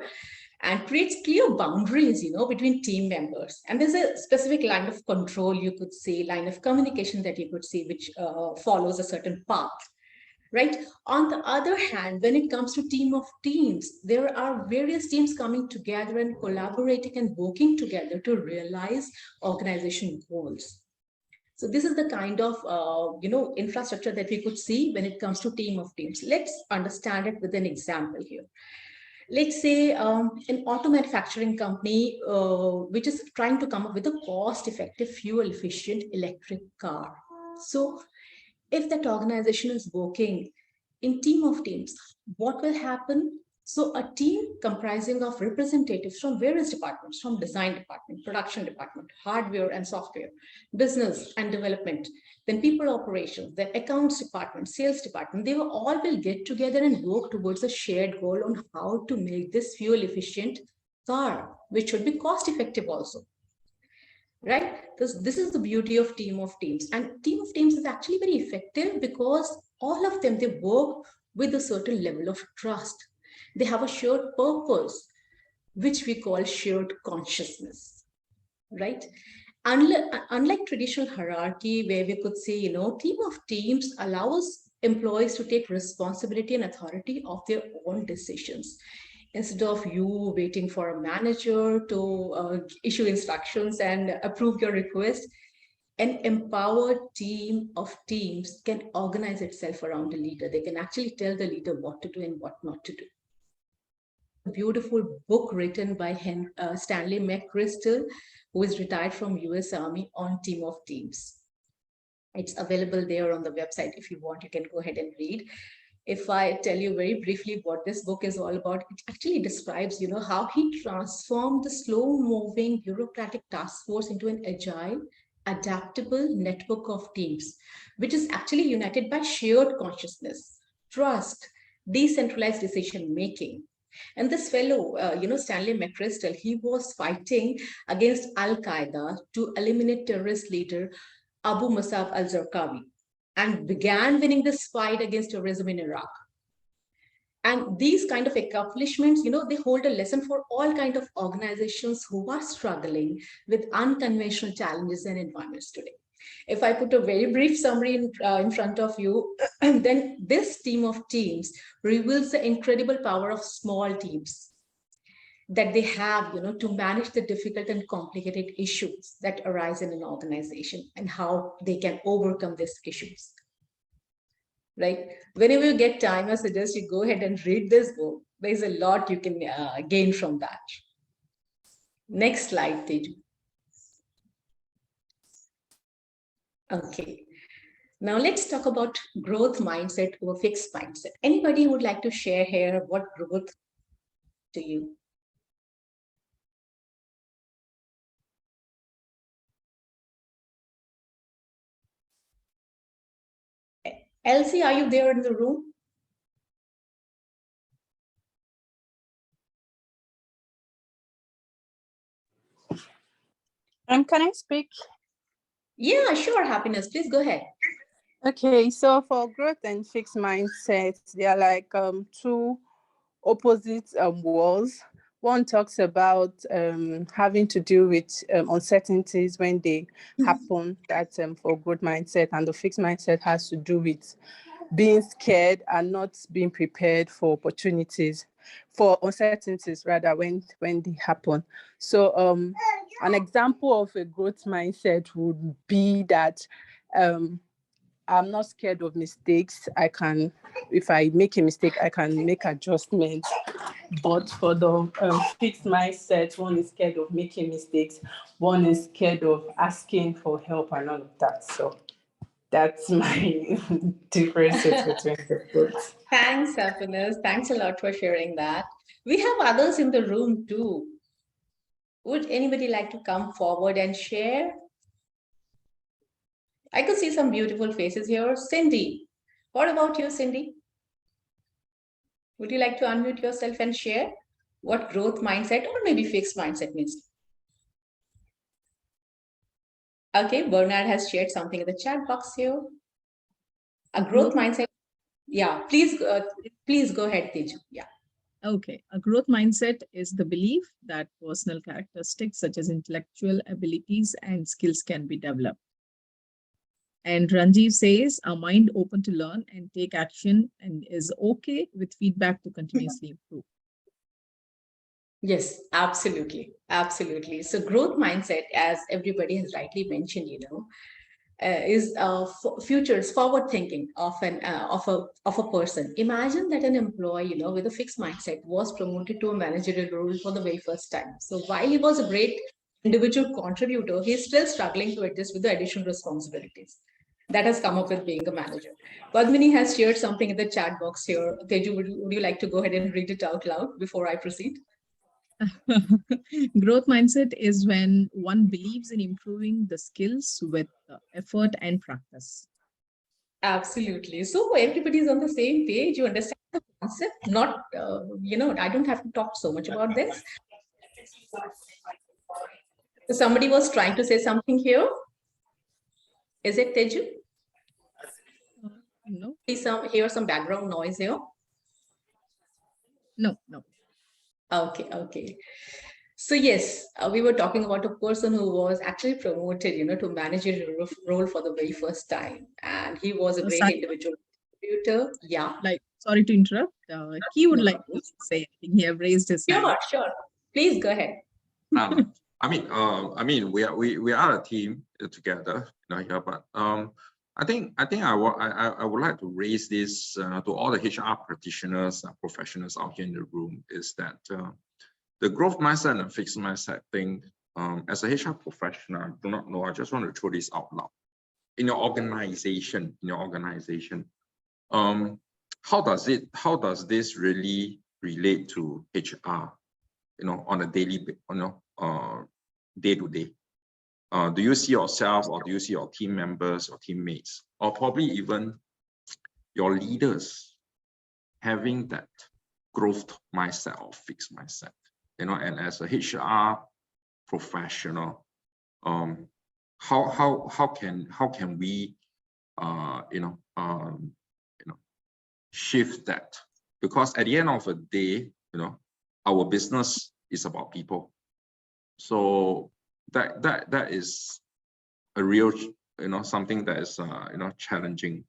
and creates clear boundaries, between team members. And there's a specific line of control, you could say, line of communication that you could see, which follows a certain path, right? On the other hand, when it comes to team of teams, there are various teams coming together and collaborating and working together to realize organization goals. So this is the kind of infrastructure that we could see when it comes to team of teams. Let's understand it with an example here. Let's say an auto manufacturing company which is trying to come up with a cost-effective, fuel-efficient electric car. So if that organization is working in team of teams, what will happen? So a team comprising of representatives from various departments, from design department, production department, hardware and software, business and development, then people operations, then accounts department, sales department, they all will get together and work towards a shared goal on how to make this fuel efficient car, which should be cost effective also. Right? This is the beauty of team of teams. And team of teams is actually very effective because all of them, they work with a certain level of trust. They have a shared purpose, which we call shared consciousness, right? Unlike traditional hierarchy, where we could say, team of teams allows employees to take responsibility and authority of their own decisions. Instead of you waiting for a manager to issue instructions and approve your request, an empowered team of teams can organize itself around a leader. They can actually tell the leader what to do and what not to do. A beautiful book written by Stanley McChrystal, who is retired from US Army, on team of teams. It's available there on the website. If you want, you can go ahead and read. If I tell you very briefly what this book is all about, it actually describes, how he transformed the slow-moving bureaucratic task force into an agile, adaptable network of teams, which is actually united by shared consciousness, trust, decentralized decision-making. And this fellow, Stanley McChrystal, he was fighting against Al-Qaeda to eliminate terrorist leader Abu Musab al-Zarqawi, and began winning this fight against terrorism in Iraq. And these kind of accomplishments, they hold a lesson for all kinds of organizations who are struggling with unconventional challenges and environments today. If I put a very brief summary in front of you, then this team of teams reveals the incredible power of small teams that they have, to manage the difficult and complicated issues that arise in an organization and how they can overcome these issues. Right? Whenever you get time, I suggest you go ahead and read this book. There's a lot you can gain from that. Next slide, Teju. Okay. Now let's talk about growth mindset or fixed mindset. Anybody would like to share here what growth to you? Elsie, are you there in the room? Can I speak? Yeah, sure, Happiness. Please go ahead. Okay, so for growth and fixed mindsets, they are like two opposite walls. One talks about having to do with uncertainties when they happen, that's for growth mindset, and the fixed mindset has to do with being scared and not being prepared for opportunities, for uncertainties rather, when they happen. So an example of a growth mindset would be that I'm not scared of mistakes. If I make a mistake, I can make adjustments. But for the fixed mindset, one is scared of making mistakes, one is scared of asking for help and all of that. So that's my differences between the both. Thanks, Happiness. Thanks a lot for sharing that. We have others in the room too. Would anybody like to come forward and share? I could see some beautiful faces here. Cindy, what about you, Cindy? Would you like to unmute yourself and share what growth mindset or maybe fixed mindset means? Okay, Bernard has shared something in the chat box here. A growth mindset. Yeah, please go ahead, Teju. Yeah. Okay, a growth mindset is the belief that personal characteristics such as intellectual abilities and skills can be developed. And Ranjiv says, a mind open to learn and take action and is okay with feedback to continuously improve. Yes, absolutely. Absolutely. So growth mindset, as everybody has rightly mentioned, is futures forward thinking of a person. Imagine that an employee, with a fixed mindset was promoted to a managerial role for the very first time. So while he was a great individual contributor, he's still struggling to adjust with the additional responsibilities that has come up with being a manager. Padmini has shared something in the chat box here. Teju, would you like to go ahead and read it out loud before I proceed? Growth mindset is when one believes in improving the skills with effort and practice. Absolutely. So everybody's on the same page. You understand the concept. Not, I don't have to talk so much about this. So somebody was trying to say something here. Is it Teju? No. Please hear some background noise here. No. Okay. So yes, we were talking about a person who was actually promoted, to managerial role for the very first time, and he was a great individual contributor. Yeah. Sorry to interrupt. He would like to say anything. He have raised his hand. Sure. Please go ahead. We are a team together, here, but I think I would like to raise this to all the HR practitioners, professionals out here in the room, is that the growth mindset and fixed mindset thing, as a HR professional, I do not know, I just want to throw this out loud. In your organization, how does this really relate to HR, on a daily, day to day? Do you see yourself, or do you see your team members or teammates, or probably even your leaders having that growth mindset or fixed mindset? And as a HR professional, how can we shift that? Because at the end of the day, our business is about people. So that is a real, something that is challenging,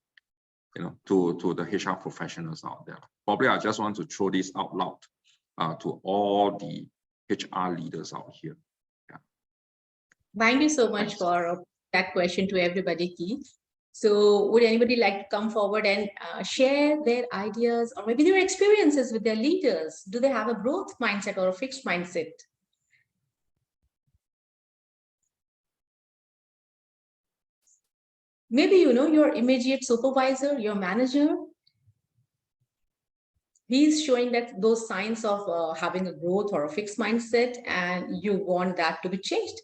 to the HR professionals out there. Probably I just want to throw this out loud to all the HR leaders out here. Yeah. Thank you so much for that question to everybody, Keith. So would anybody like to come forward and share their ideas or maybe their experiences with their leaders? Do they have a growth mindset or a fixed mindset? Maybe, your immediate supervisor, your manager, he's showing that those signs of having a growth or a fixed mindset, and you want that to be changed.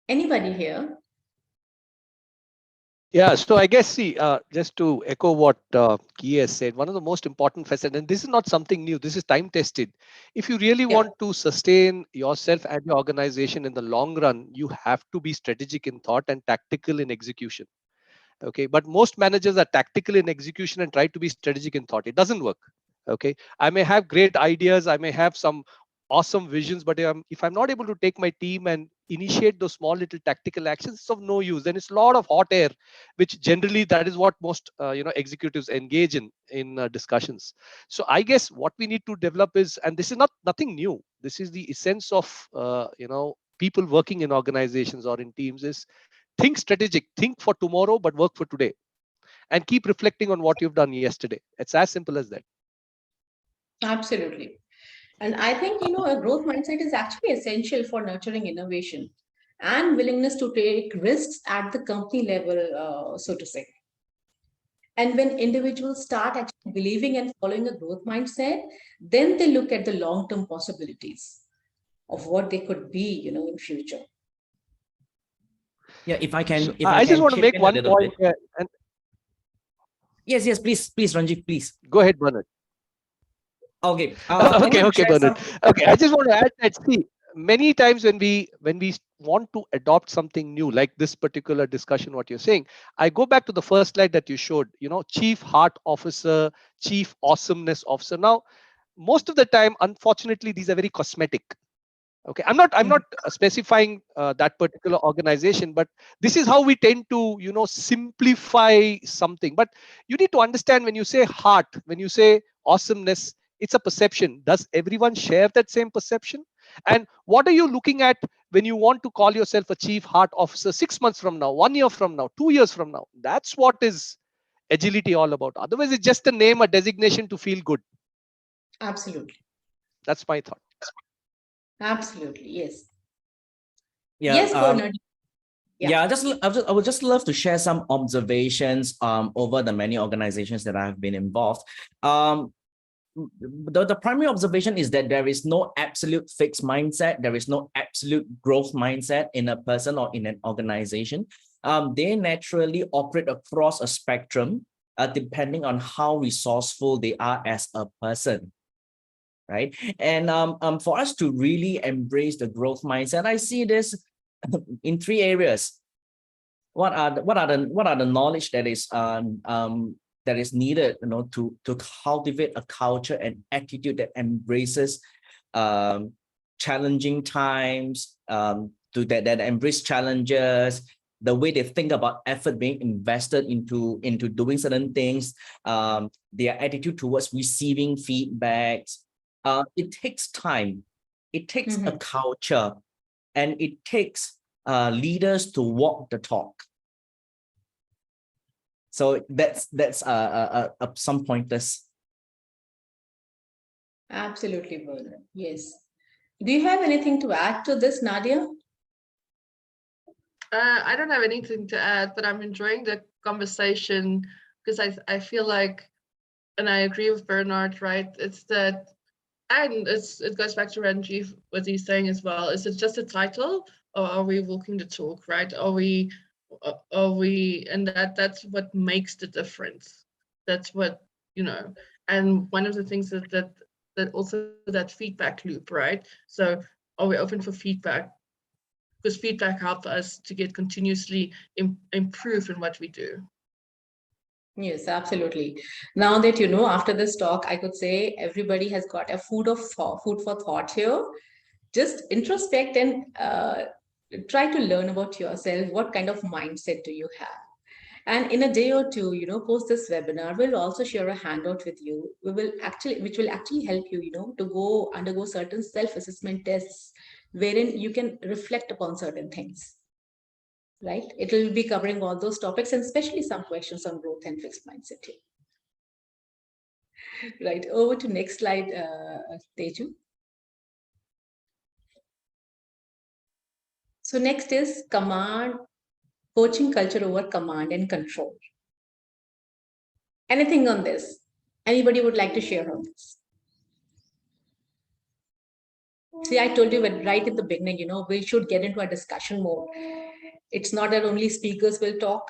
Anybody here? Yeah, so I guess, just to echo what Kee has said, one of the most important facets, and this is not something new, this is time tested. If you really want to sustain yourself and your organization in the long run, you have to be strategic in thought and tactical in execution. Okay, but most managers are tactical in execution and try to be strategic in thought. It doesn't work. Okay, I may have great ideas, I may have some awesome visions, but if I'm not able to take my team and initiate those small little tactical actions, it's of no use. Then it's a lot of hot air, which generally that is what most executives engage in discussions. So I guess what we need to develop is, and this is nothing new, this is the essence of people working in organizations or in teams, is think strategic, think for tomorrow, but work for today. and keep reflecting on what you've done yesterday. It's as simple as that. Absolutely. And I think, a growth mindset is actually essential for nurturing innovation and willingness to take risks at the company level, so to say. And when individuals start actually believing and following a growth mindset, then they look at the long-term possibilities of what they could be, in future. Yeah, if I can, I just want to make one point here. And yes, please, Ranjit, please. Go ahead, Barnard. Okay. Okay, Barnard. Okay, I just want to add that, see, many times when we want to adopt something new, like this particular discussion, what you're saying, I go back to the first slide that you showed, chief heart officer, chief awesomeness officer. Now, most of the time, unfortunately, these are very cosmetic. Okay, I'm not specifying that particular organization, but this is how we tend to simplify something. But you need to understand, when you say heart, when you say awesomeness, it's a perception. Does everyone share that same perception? And what are you looking at when you want to call yourself a chief heart officer 6 months from now, 1 year from now, 2 years from now? That's what is agility all about. Otherwise, it's just a name, a designation to feel good. Absolutely. That's my thought. Absolutely, yes. Yeah, yes, Barnard. Yeah, I would just love to share some observations over the many organizations that I have been involved. The primary observation is that there is no absolute fixed mindset. There is no absolute growth mindset in a person or in an organization. They naturally operate across a spectrum, depending on how resourceful they are as a person, right? And for us to really embrace the growth mindset, I see this in 3 areas. What are the knowledge that is needed, to cultivate a culture and attitude that embraces challenging times, that embrace challenges, the way they think about effort being invested into doing certain things, their attitude towards receiving feedbacks. It takes time, it takes a culture, and it takes leaders to walk the talk. So that's some pointers. Absolutely, Barnard. Yes. Do you have anything to add to this, Nadia? I don't have anything to add, but I'm enjoying the conversation because I feel like, and I agree with Barnard, right? It's that, and it goes back to Ranjit, what he's saying as well. Is it just a title, or are we walking the talk, right? Are we, and that's what makes the difference. That's what, and one of the things that also that feedback loop, right? So are we open for feedback? Because feedback helps us to get continuously improve in what we do. Yes, absolutely. Now that after this talk, I could say everybody has got a food for thought here. Just introspect and try to learn about yourself. What kind of mindset do you have? And in a day or two, post this webinar, we'll also share a handout with you. Which will actually help you, to undergo certain self-assessment tests wherein you can reflect upon certain things. Right? It will be covering all those topics, and especially some questions on growth and fixed mindset here. Right, over to next slide, Teju. So next is coaching culture over command and control. Anything on this? Anybody would like to share on this? See, I told you right at the beginning, we should get into a discussion mode. It's not that only speakers will talk.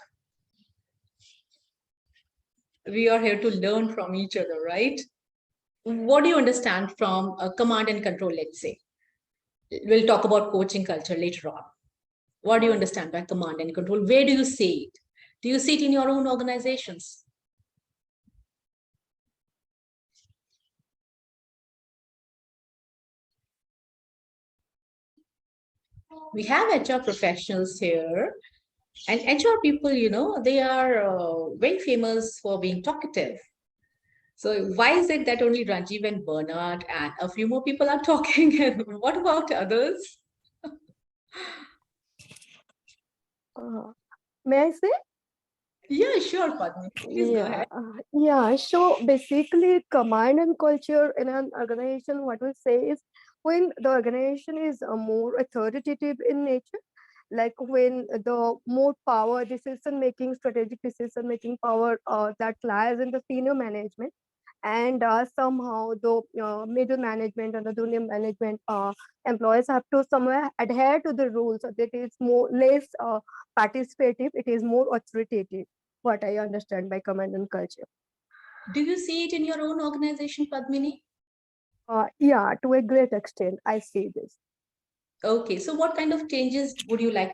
We are here to learn from each other, right? What do you understand from command and control, let's say? We'll talk about coaching culture later on. What do you understand by command and control? Where do you see it? Do you see it in your own organizations? We have HR professionals here, and HR people, they are very famous for being talkative. So why is it that only Ranjiv and Barnard and a few more people are talking? And what about others? May I say? Yeah, sure, Padma. Please go ahead. Yeah. So basically, command and culture in an organization, what we say is when the organization is more authoritative in nature, like when the more power, decision making, strategic decision making power that lies in the senior management, and somehow the middle management and the junior management employees have to somewhere adhere to the rules. So that is more less participative, it is more authoritative, what I understand by command and culture. Do you see it in your own organization, Padmini? Yeah, to a great extent I see this. Okay, so what kind of changes would you like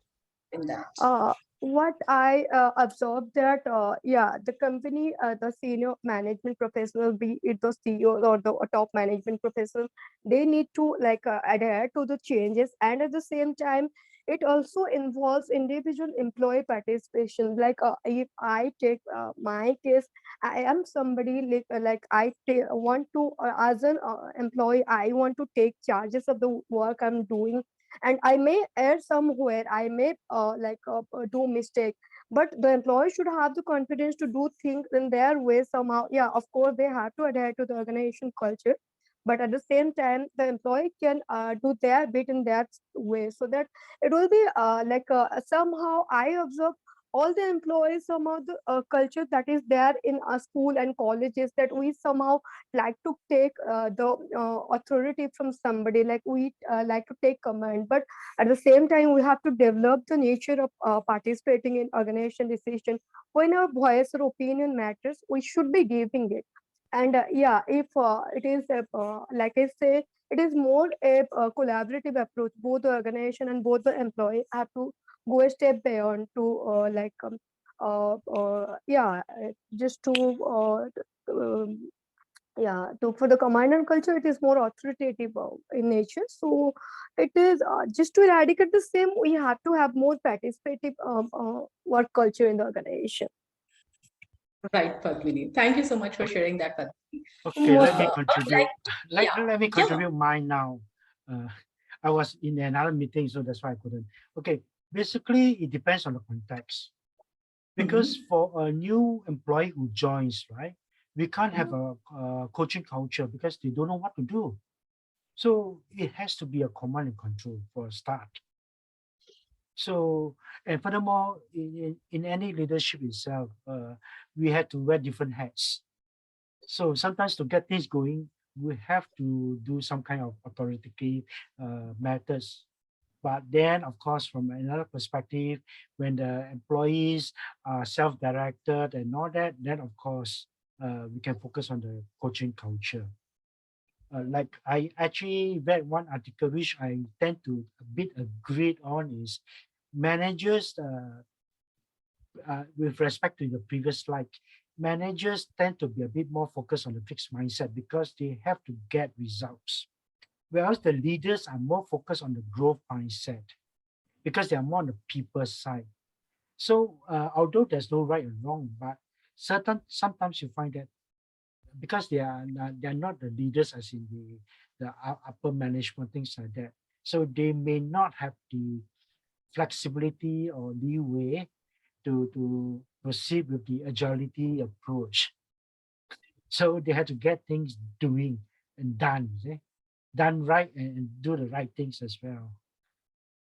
in that? What I observed that, yeah, the company, the senior management professional, be it the CEO or the top management professional, they need to like adhere to the changes, and at the same time, it also involves individual employee participation. Like if I take my case, I am somebody like want to as an employee, I want to take charges of the work I'm doing, and I may err somewhere, I may do mistake, but the employee should have the confidence to do things in their way somehow. Yeah, of course they have to adhere to the organization culture, but at the same time the employee can do their bit in that way, so that it will be somehow I observe all the employees, somehow the culture that is there in a school and colleges, that we somehow like to take the authority from somebody, like we like to take command, but at the same time we have to develop the nature of participating in organization decision. When our voice or opinion matters, we should be giving it. And yeah, if it is like I say, it is more a collaborative approach. Both the organization and both the employee have to go a step beyond to just to yeah, so for the command and culture, it is more authoritative in nature. So it is just to eradicate the same, we have to have more participative work culture in the organization. Right, Padmini. Thank you so much for sharing that, Padmini. Okay, let me I would contribute. Let me yeah. contribute mine now. I was in another meeting, so that's why I couldn't. Okay, basically, it depends on the context. Because for a new employee who joins, right, we can't have a coaching culture because they don't know what to do. So it has to be a command and control for a start. So, and furthermore, in any leadership itself, we had to wear different hats. So sometimes to get things going, we have to do some kind of authoritative methods. But then, of course, from another perspective, when the employees are self-directed and all that, then of course, we can focus on the coaching culture. Like I actually read one article which I tend to a bit agree on is managers, with respect to the previous slide, managers tend to be a bit more focused on the fixed mindset because they have to get results. Whereas the leaders are more focused on the growth mindset because they are more on the people side. So although there's no right or wrong, but sometimes you find that because they are not the leaders as in the upper management, things like that. So they may not have the flexibility or leeway to proceed with the agility approach. So they had to get things doing and done, done right and do the right things as well.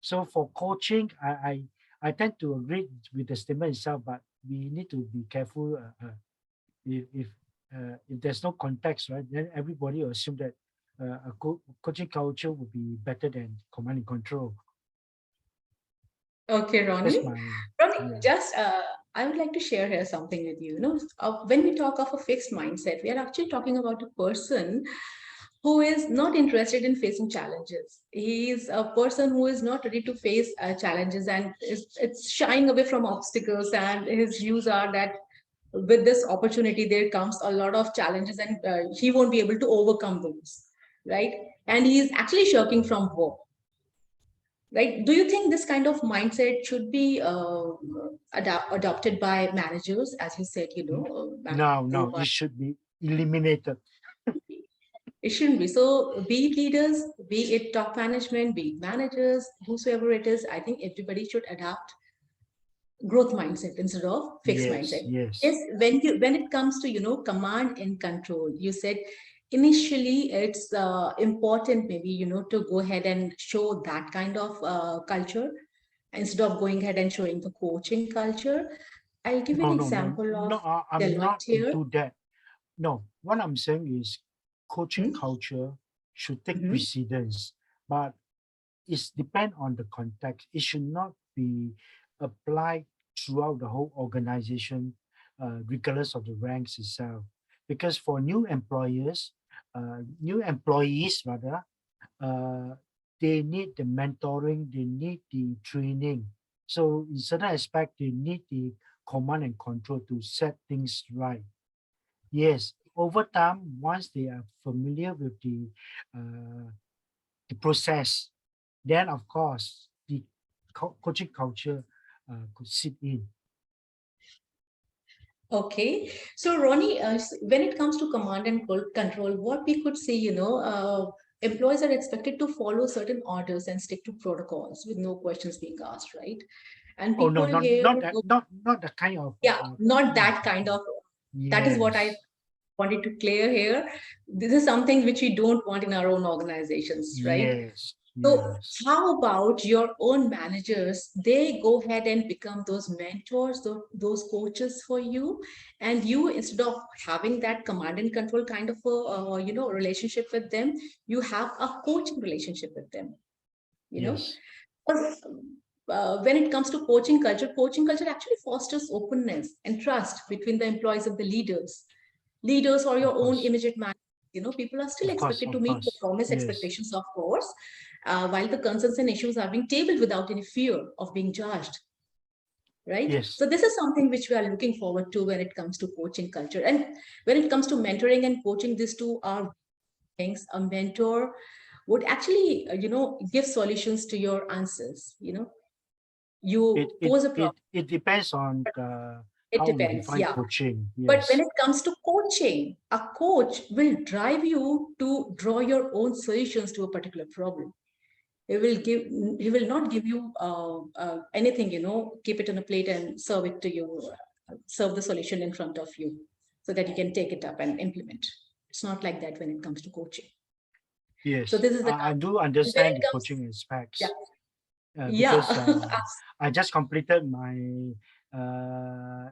So for coaching, I tend to agree with the statement itself, but we need to be careful if there's no context, right? Then everybody will assume that a coaching culture would be better than command and control. Okay, That's Ronnie. my Ronnie, just I would like to share here something with you. You know, when we talk of a fixed mindset, we are actually talking about a person who is not interested in facing challenges. He is a person who is not ready to face challenges and it's shying away from obstacles. And his views are that with this opportunity, there comes a lot of challenges and he won't be able to overcome those, right? And he is actually shirking from work. Right? Do you think this kind of mindset should be adopted by managers, as you said, you know? No, it should be eliminated. It shouldn't be. So be it leaders, be it top management, be it managers, whosoever it is, I think everybody should adapt growth mindset instead of fixed mindset. Yes. Yes, when it comes to command and control, you said initially it's important maybe to go ahead and show that kind of culture instead of going ahead and showing the coaching culture. I'll give you an example of I'm not Deloitte here. into that. No, what I'm saying is coaching culture should take precedence, but it's depend on the context. It should not be applied throughout the whole organization, regardless of the ranks itself. Because for new employees rather, they need the mentoring, they need the training. So in certain aspect, they need the command and control to set things right. Yes, over time, once they are familiar with the process, then of course the coaching culture could sit in. Okay, so Ronnie, when it comes to command and control, what we could say, employees are expected to follow certain orders and stick to protocols with no questions being asked, right? And Oh people no, here, not the kind of not that kind of. That is what I yes. wanted to clear here. This is something which we don't want in our own organizations, right? Yes. So Yes. how about your own managers? They go ahead and become those mentors, those coaches for you, and you, instead of having that command and control kind of a relationship with them, you have a coaching relationship with them. Yes. When it comes to coaching culture actually fosters openness and trust between the employees and the leaders or your own immediate managers. People are still expected to meet performance expectations, of course, while the concerns and issues are being tabled without any fear of being judged. Right? Yes. So this is something which we are looking forward to when it comes to coaching culture. And when it comes to mentoring and coaching, these two are things. A mentor would actually, give solutions to your answers. You pose a problem. It depends on how we define coaching. Yes. But when it comes to coaching, a coach will drive you to draw your own solutions to a particular problem. He will not give you anything, keep it on a plate and serve it to you, serve the solution in front of you so that you can take it up and implement. It's not like that when it comes to coaching. Yes. So this is the I do understand the coaching aspects. Yeah. Because I just completed my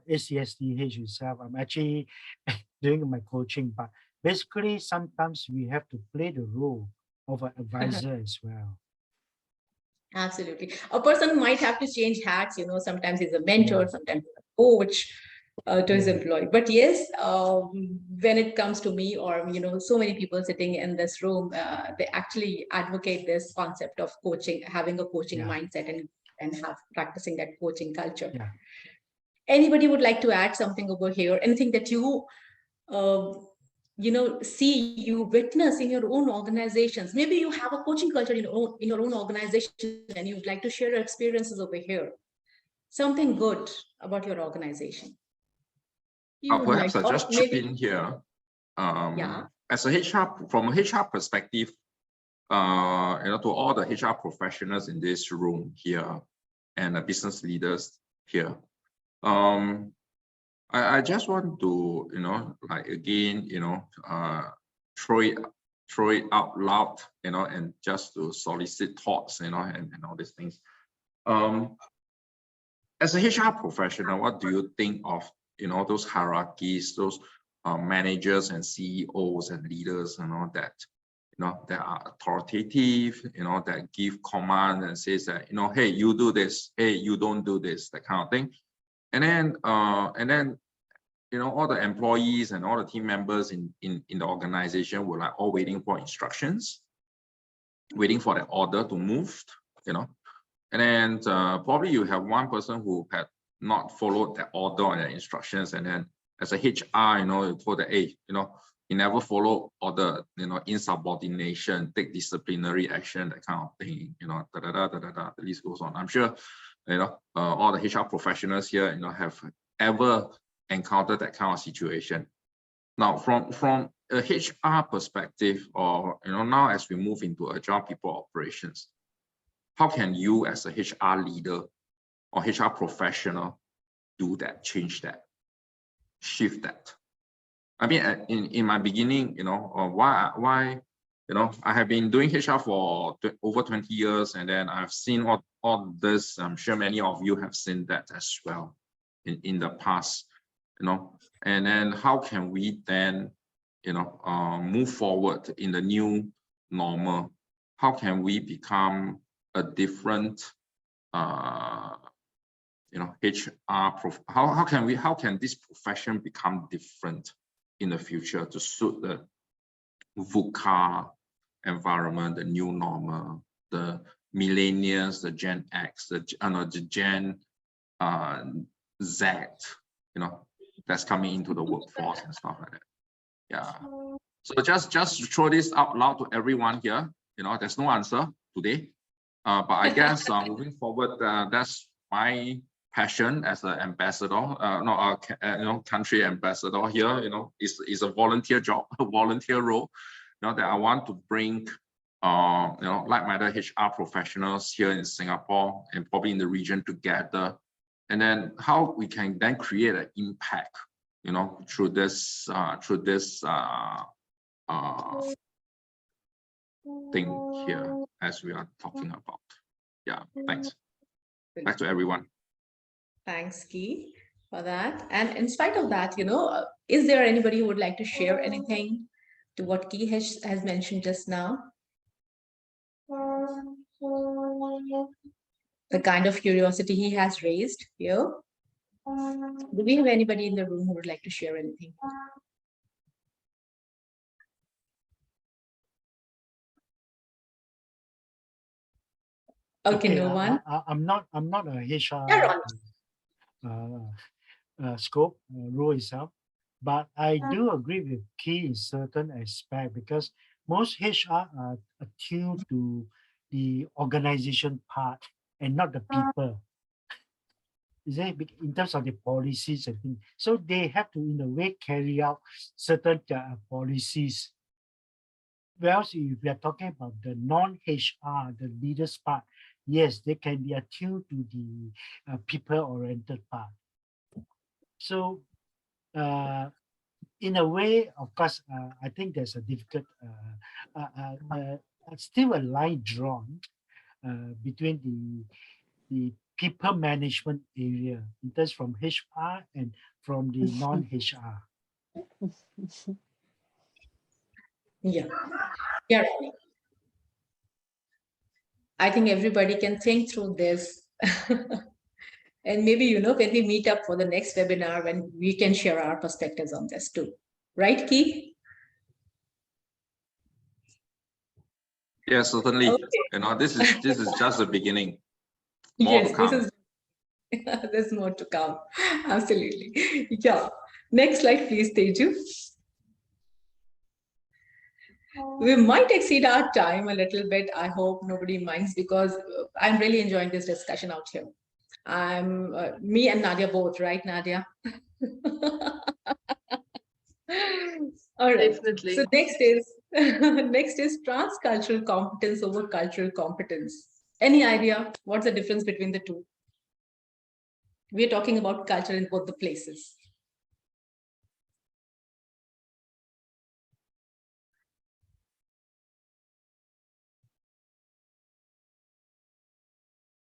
ACSDH itself. I'm actually doing my coaching, but basically sometimes we have to play the role of an advisor as well. Absolutely. A person might have to change hats, sometimes he's a mentor, sometimes a coach to his employee. But yes, when it comes to me or, so many people sitting in this room, they actually advocate this concept of coaching, having a coaching mindset and have practicing that coaching culture. Yeah. Anybody would like to add something over here? Anything that you see, you witness in your own organizations? Maybe you have a coaching culture in your own organization and you'd like to share your experiences over here. Something good about your organization. Perhaps I just chip in here. As a HR, from a HR perspective, to all the HR professionals in this room here and the business leaders here, I just want to, throw it out loud, and just to solicit thoughts, and all these things. As a HR professional, what do you think of, those hierarchies, those managers and CEOs and leaders, that are authoritative, that give command and says that, hey, you do this, hey, you don't do this, that kind of thing. And then, all the employees and all the team members in the organization were like all waiting for instructions, waiting for the order to move, And then probably you have one person who had not followed the order or the instructions, and then as a HR, you told that, hey, he never followed order, insubordination, take disciplinary action, that kind of thing, the list goes on. I'm sure, all the HR professionals here, have ever encountered that kind of situation. Now, from a HR perspective, or now as we move into Agile People Operations, how can you as a HR leader or HR professional, do that, change that, shift that. I mean, in my beginning, why, I have been doing HR for over 20 years, and then I've seen all this. I'm sure many of you have seen that as well in the past, and then how can we then, move forward in the new normal? How can we become a different, HR how can this profession become different in the future to suit the VUCA environment, the new normal, the millennials, the Gen X, the Gen Z, that's coming into the workforce and stuff like that. Yeah. So just throw this out loud to everyone here. There's no answer today, but I guess moving forward, that's my passion as an ambassador, country ambassador here. Is a volunteer job, a volunteer role. That I want to bring, like-minded HR professionals here in Singapore and probably in the region together, and then how we can then create an impact, through this thing here as we are talking about. Yeah, thanks. Back to everyone. Thanks, Kee, for that. And in spite of that, is there anybody who would like to share anything to what Kee has mentioned just now? The kind of curiosity he has raised here. Do we have anybody in the room who would like to share anything? Okay, no one. I'm not a HR scope role itself, but I do agree with Kee in certain aspect, because most HR are attuned to the organization part and not the people. Is it in terms of the policies and things? So they have to, in a way, carry out certain policies. Whereas if we are talking about the non-HR, the leaders part, yes, they can be attuned to the people-oriented part. So in a way, of course, I think there's a difficult, still a line drawn between the people management area, in terms from HR and from the non-HR. Yeah. I think everybody can think through this. And maybe, when we meet up for the next webinar, when we can share our perspectives on this too. Right, Kee? Yeah, certainly. Okay. This is just the beginning. More to come. There's more to come. Absolutely. Yeah. Next slide, please, Teju. We might exceed our time a little bit. I hope nobody minds, because I'm really enjoying this discussion out here. I'm me and Nadia both, right, Nadia? All right. Definitely. So next is transcultural competence over cultural competence. Any idea what's the difference between the two? We're talking about culture in both the places.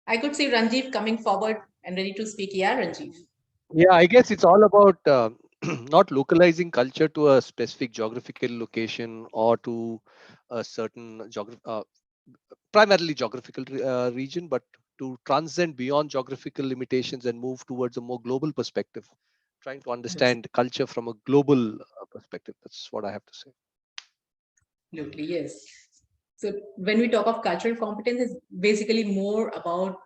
I could see Ranjiv coming forward and ready to speak. Yeah, Ranjiv. Yeah, I guess it's all about not localizing culture to a specific geographical location or to a certain primarily geographical region, but to transcend beyond geographical limitations and move towards a more global perspective, trying to understand culture from a global perspective. That's what I have to say. Absolutely, yes. So when we talk of cultural competence, it's basically more about,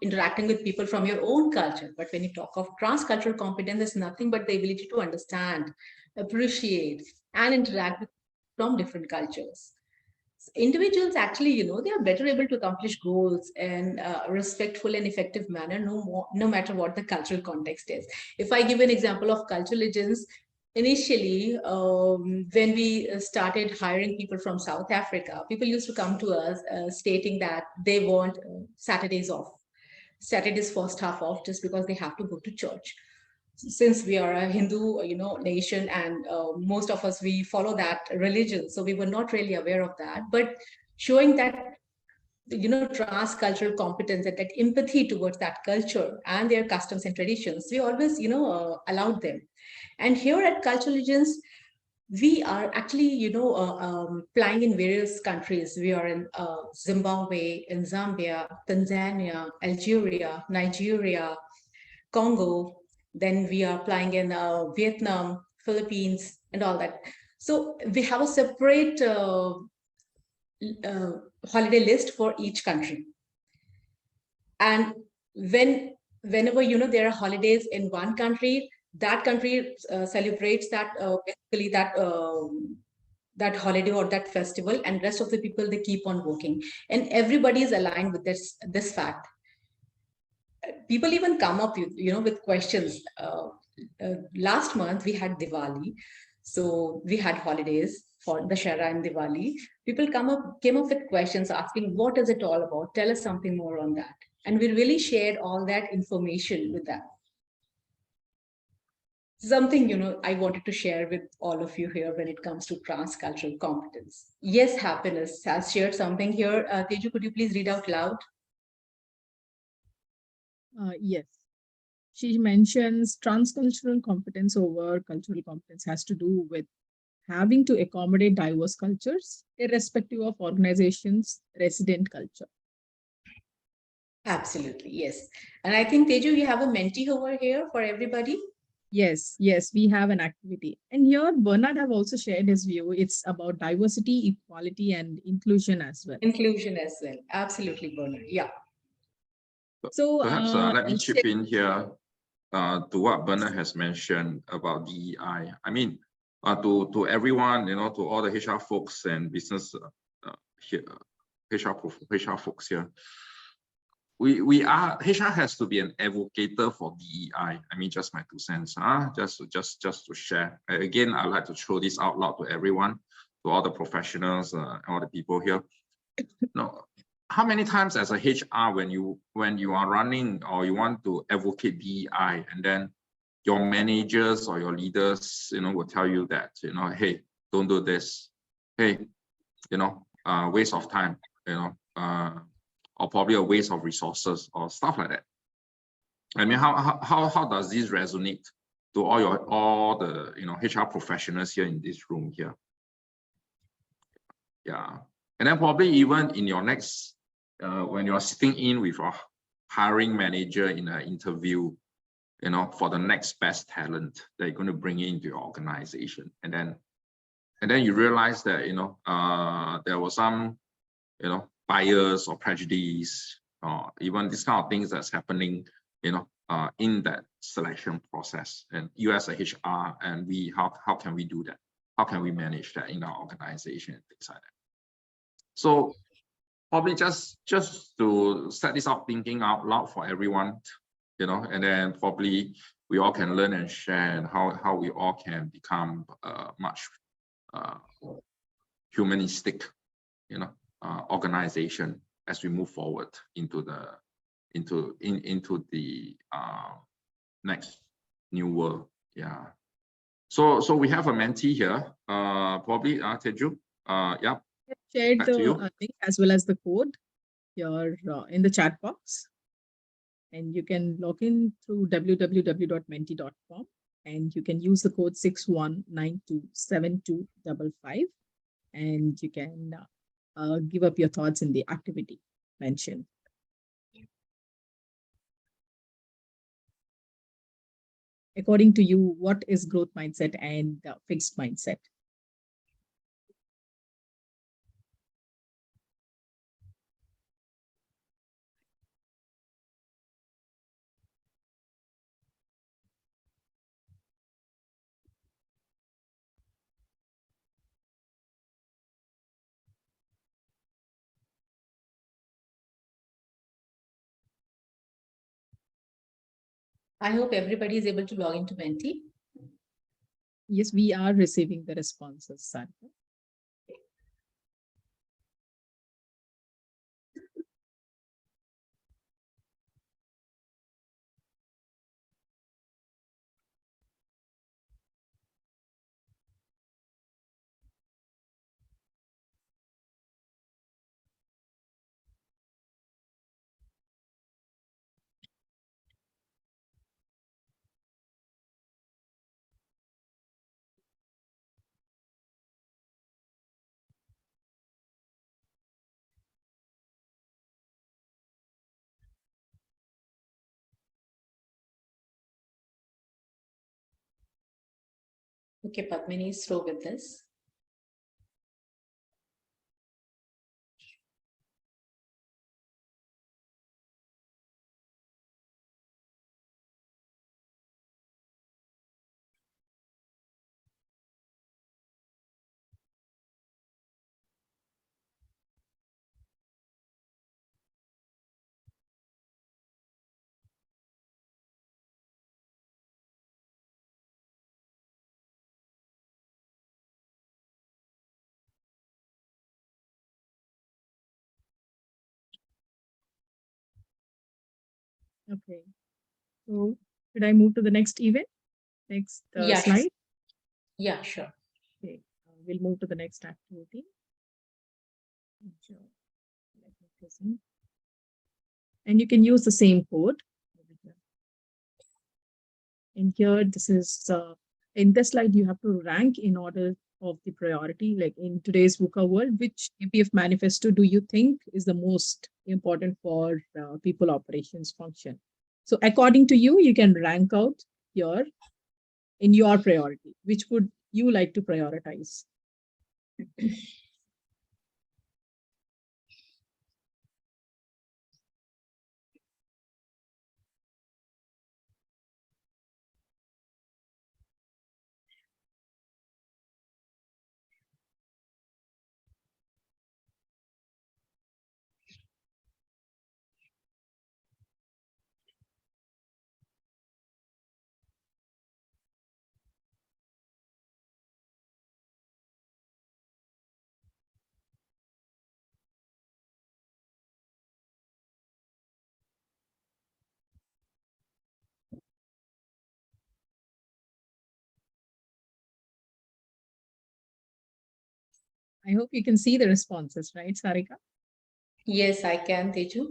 interacting with people from your own culture. But when you talk of transcultural competence, it's nothing but the ability to understand, appreciate, and interact with from different cultures. So individuals actually, they are better able to accomplish goals in a respectful and effective manner, no matter what the cultural context is. If I give an example of cultural legends, initially, when we started hiring people from South Africa, people used to come to us stating that they want Saturdays off. Saturday's first half off just because they have to go to church. Since we are a Hindu, nation, and most of us, we follow that religion, so we were not really aware of that. But showing that, trans-cultural competence and that empathy towards that culture and their customs and traditions, we always, allowed them. And here at Cultural Legends, we are actually, flying in various countries. We are in Zimbabwe, in Zambia, Tanzania, Algeria, Nigeria, Congo. Then we are flying in Vietnam, Philippines, and all that. So we have a separate holiday list for each country. And whenever, there are holidays in one country, that country celebrates that basically that holiday or that festival, and rest of the people, they keep on working, and everybody is aligned with this fact. People even come up with questions. Last month we had Diwali, so we had holidays for Dashera and Diwali. People came up with questions asking, what is it all about? Tell us something more on that. And we really shared all that information with them. Something, I wanted to share with all of you here when it comes to trans-cultural competence. Yes, Happiness has shared something here. Teju, could you please read out loud? Yes. She mentions transcultural competence over cultural competence has to do with having to accommodate diverse cultures, irrespective of organizations' resident culture. Absolutely, yes. And I think, Teju, you have a mentee over here for everybody. Yes, we have an activity. And here, Barnard have also shared his view. It's about diversity, equality, and inclusion as well. Inclusion as well. Absolutely, Barnard. Yeah. So perhaps let me chip in here to what Barnard has mentioned about DEI. I mean, to everyone, to all the HR folks and business here, HR folks here. HR has to be an advocator for DEI. I mean, just my 2 cents, just to share. Again, I'd like to throw this out loud to everyone, to all the professionals, all the people here. No, how many times as a HR, when you are running or you want to advocate DEI, and then your managers or your leaders, will tell you that, hey, don't do this. Hey, waste of time, or probably a waste of resources or stuff like that. I mean, how does this resonate to all the HR professionals here in this room here? Yeah, and then probably even in your next when you are sitting in with a hiring manager in an interview, for the next best talent that you're going to bring into your organization, and then you realize that there was some bias or prejudice, or even this kind of things that's happening, in that selection process. And you as a HR, and we, how can we do that? How can we manage that in our organization and things like that? So probably just to set this up, thinking out loud for everyone, and then probably we all can learn and share, and how we all can become much humanistic, organization as we move forward into the next new world. Yeah. So we have a mentee here. Probably Teju. Yeah. Shared the link as well as the code here in the chat box, and you can log in through www.menti.com, and you can use the code 61927255, and you can give up your thoughts in the activity mentioned. According to you, what is growth mindset and fixed mindset? I hope everybody is able to log into Menti. Yes, we are receiving the responses, Sarika. Okay, Padmini is through with this. Okay. So should I move to the next event? Next Yes. slide? Yeah, sure. Okay. We'll move to the next activity. Sure. Let me present. And you can use the same code. And here, this is, in this slide, you have to rank in order of the priority. Like in today's VUCA world, which APF manifesto do you think is the most important for people operations function? So according to you, you can rank out here in your priority. Which would you like to prioritize? I hope you can see the responses, right, Sarika? Yes, I can, Teju.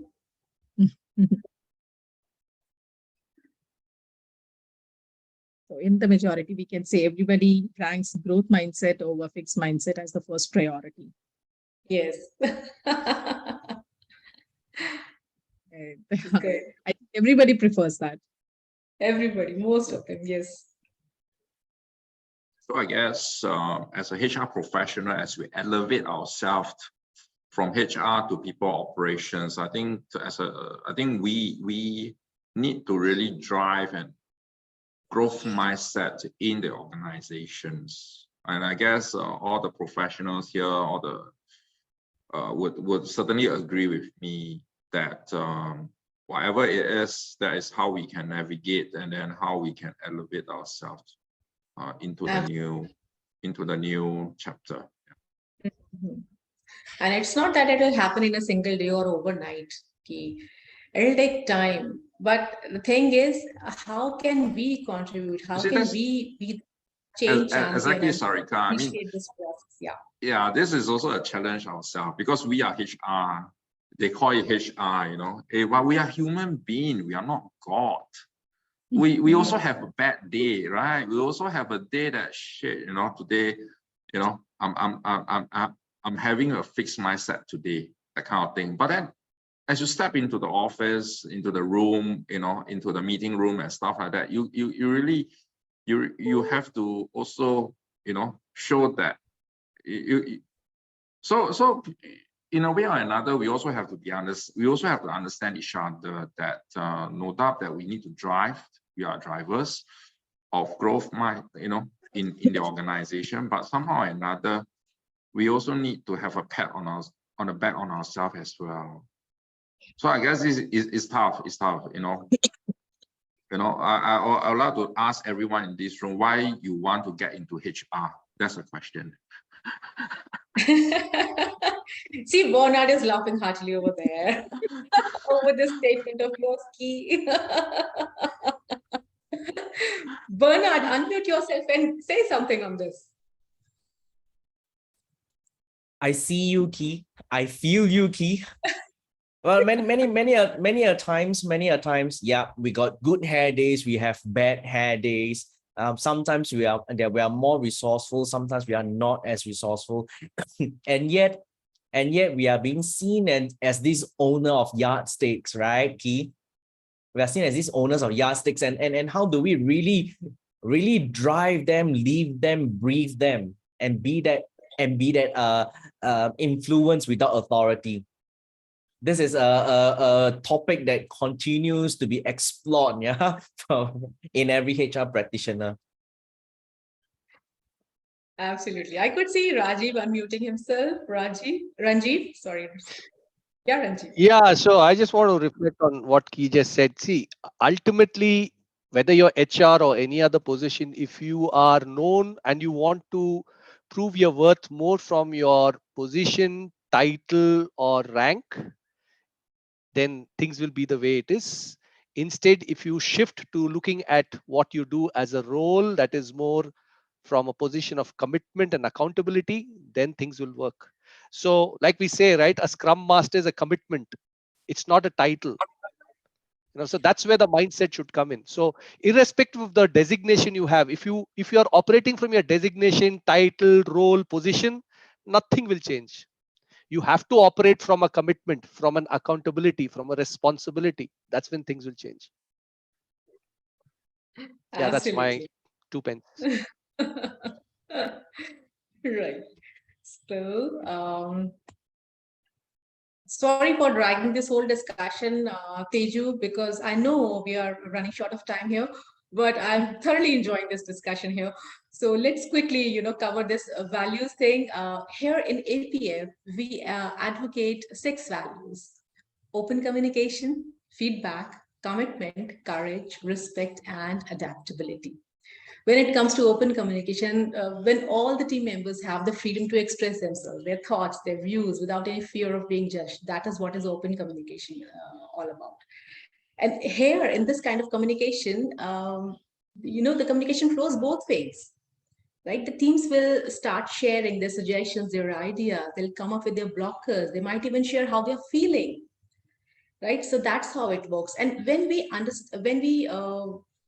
So in the majority, we can say everybody ranks growth mindset over fixed mindset as the first priority. Yes. And Good. I think everybody prefers that. Everybody, most of them, yes. So I guess as a HR professional, as we elevate ourselves from HR to people operations, I think we need to really drive and growth mindset in the organizations. And I guess all the professionals here, all the would certainly agree with me that whatever it is, that is how we can navigate and then how we can elevate ourselves into the new chapter. Mm-hmm. And it's not that it will happen in a single day or overnight. It'll take time. But the thing is, how can we contribute? How can we be change champion? Exactly, Sarika. I mean, this process. Yeah. Yeah, this is also a challenge ourselves because we are HR. They call it HR, but we are human beings. We are not God. We also have a bad day, right? We also have a day that shit, today, I'm having a fixed mindset today, that kind of thing. But then as you step into the office, into the room, into the meeting room and stuff like that, you really have to also, show that so in a way or another, we also have to be honest. We also have to understand each other that no doubt that we need to drive. We are drivers of growth, in the organization. But somehow or another, we also need to have a pat on the back on ourselves as well. So I guess it's tough. It's tough. I would like to ask everyone in this room why you want to get into HR. That's a question. See, Barnard is laughing heartily over there over this statement of yours, Kee. Barnard, unmute yourself and say something on this. I see you, Kee. I feel you, Kee. Well, many a times, yeah, we got good hair days, we have bad hair days. Sometimes we are more resourceful, sometimes we are not as resourceful, and yet we are being seen as this owner of yardsticks, right, Kee? We are seen as these owners of yardsticks, and how do we really really drive them, lead them, breathe them, and be that influence without authority. This is a topic that continues to be explored, yeah, in every HR practitioner. Absolutely. I could see Rajiv unmuting himself. Ranjiv, sorry. Yeah, Ranjiv. Yeah, so I just want to reflect on what Kee just said. See, ultimately, whether you're HR or any other position, if you are known and you want to prove your worth more from your position, title, or rank, then things will be the way it is. Instead, if you shift to looking at what you do as a role that is more from a position of commitment and accountability, then things will work. So, like we say, right, a scrum master is a commitment. It's not a title. So that's where the mindset should come in. So irrespective of the designation you have, if you are operating from your designation, title, role, position, nothing will change. You have to operate from a commitment, from an accountability, from a responsibility. That's when things will change. Yeah, that's my Absolutely. 2 pence. Right. So, sorry for dragging this whole discussion, Teju, because I know we are running short of time here, but I'm thoroughly enjoying this discussion here. So let's quickly, cover this values thing. Here in APF, we advocate 6 values: open communication, feedback, commitment, courage, respect, and adaptability. When it comes to open communication, when all the team members have the freedom to express themselves, their thoughts, their views without any fear of being judged, that is what is open communication all about. And here in this kind of communication, the communication flows both ways, right? The teams will start sharing their suggestions, their ideas, they'll come up with their blockers, they might even share how they're feeling, right? So that's how it works. And when we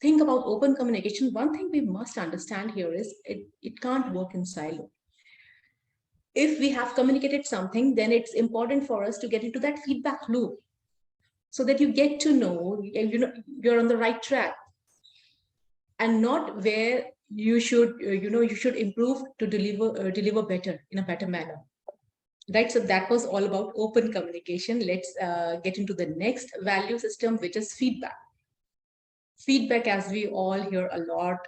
think about open communication, one thing we must understand here is it can't work in silo. If we have communicated something, then it's important for us to get into that feedback loop so that you get to know, you're on the right track, and not where you should you should improve to deliver better in a better manner. Right, so that was all about open communication. Let's get into the next value system, which is feedback. Feedback, as we all hear a lot,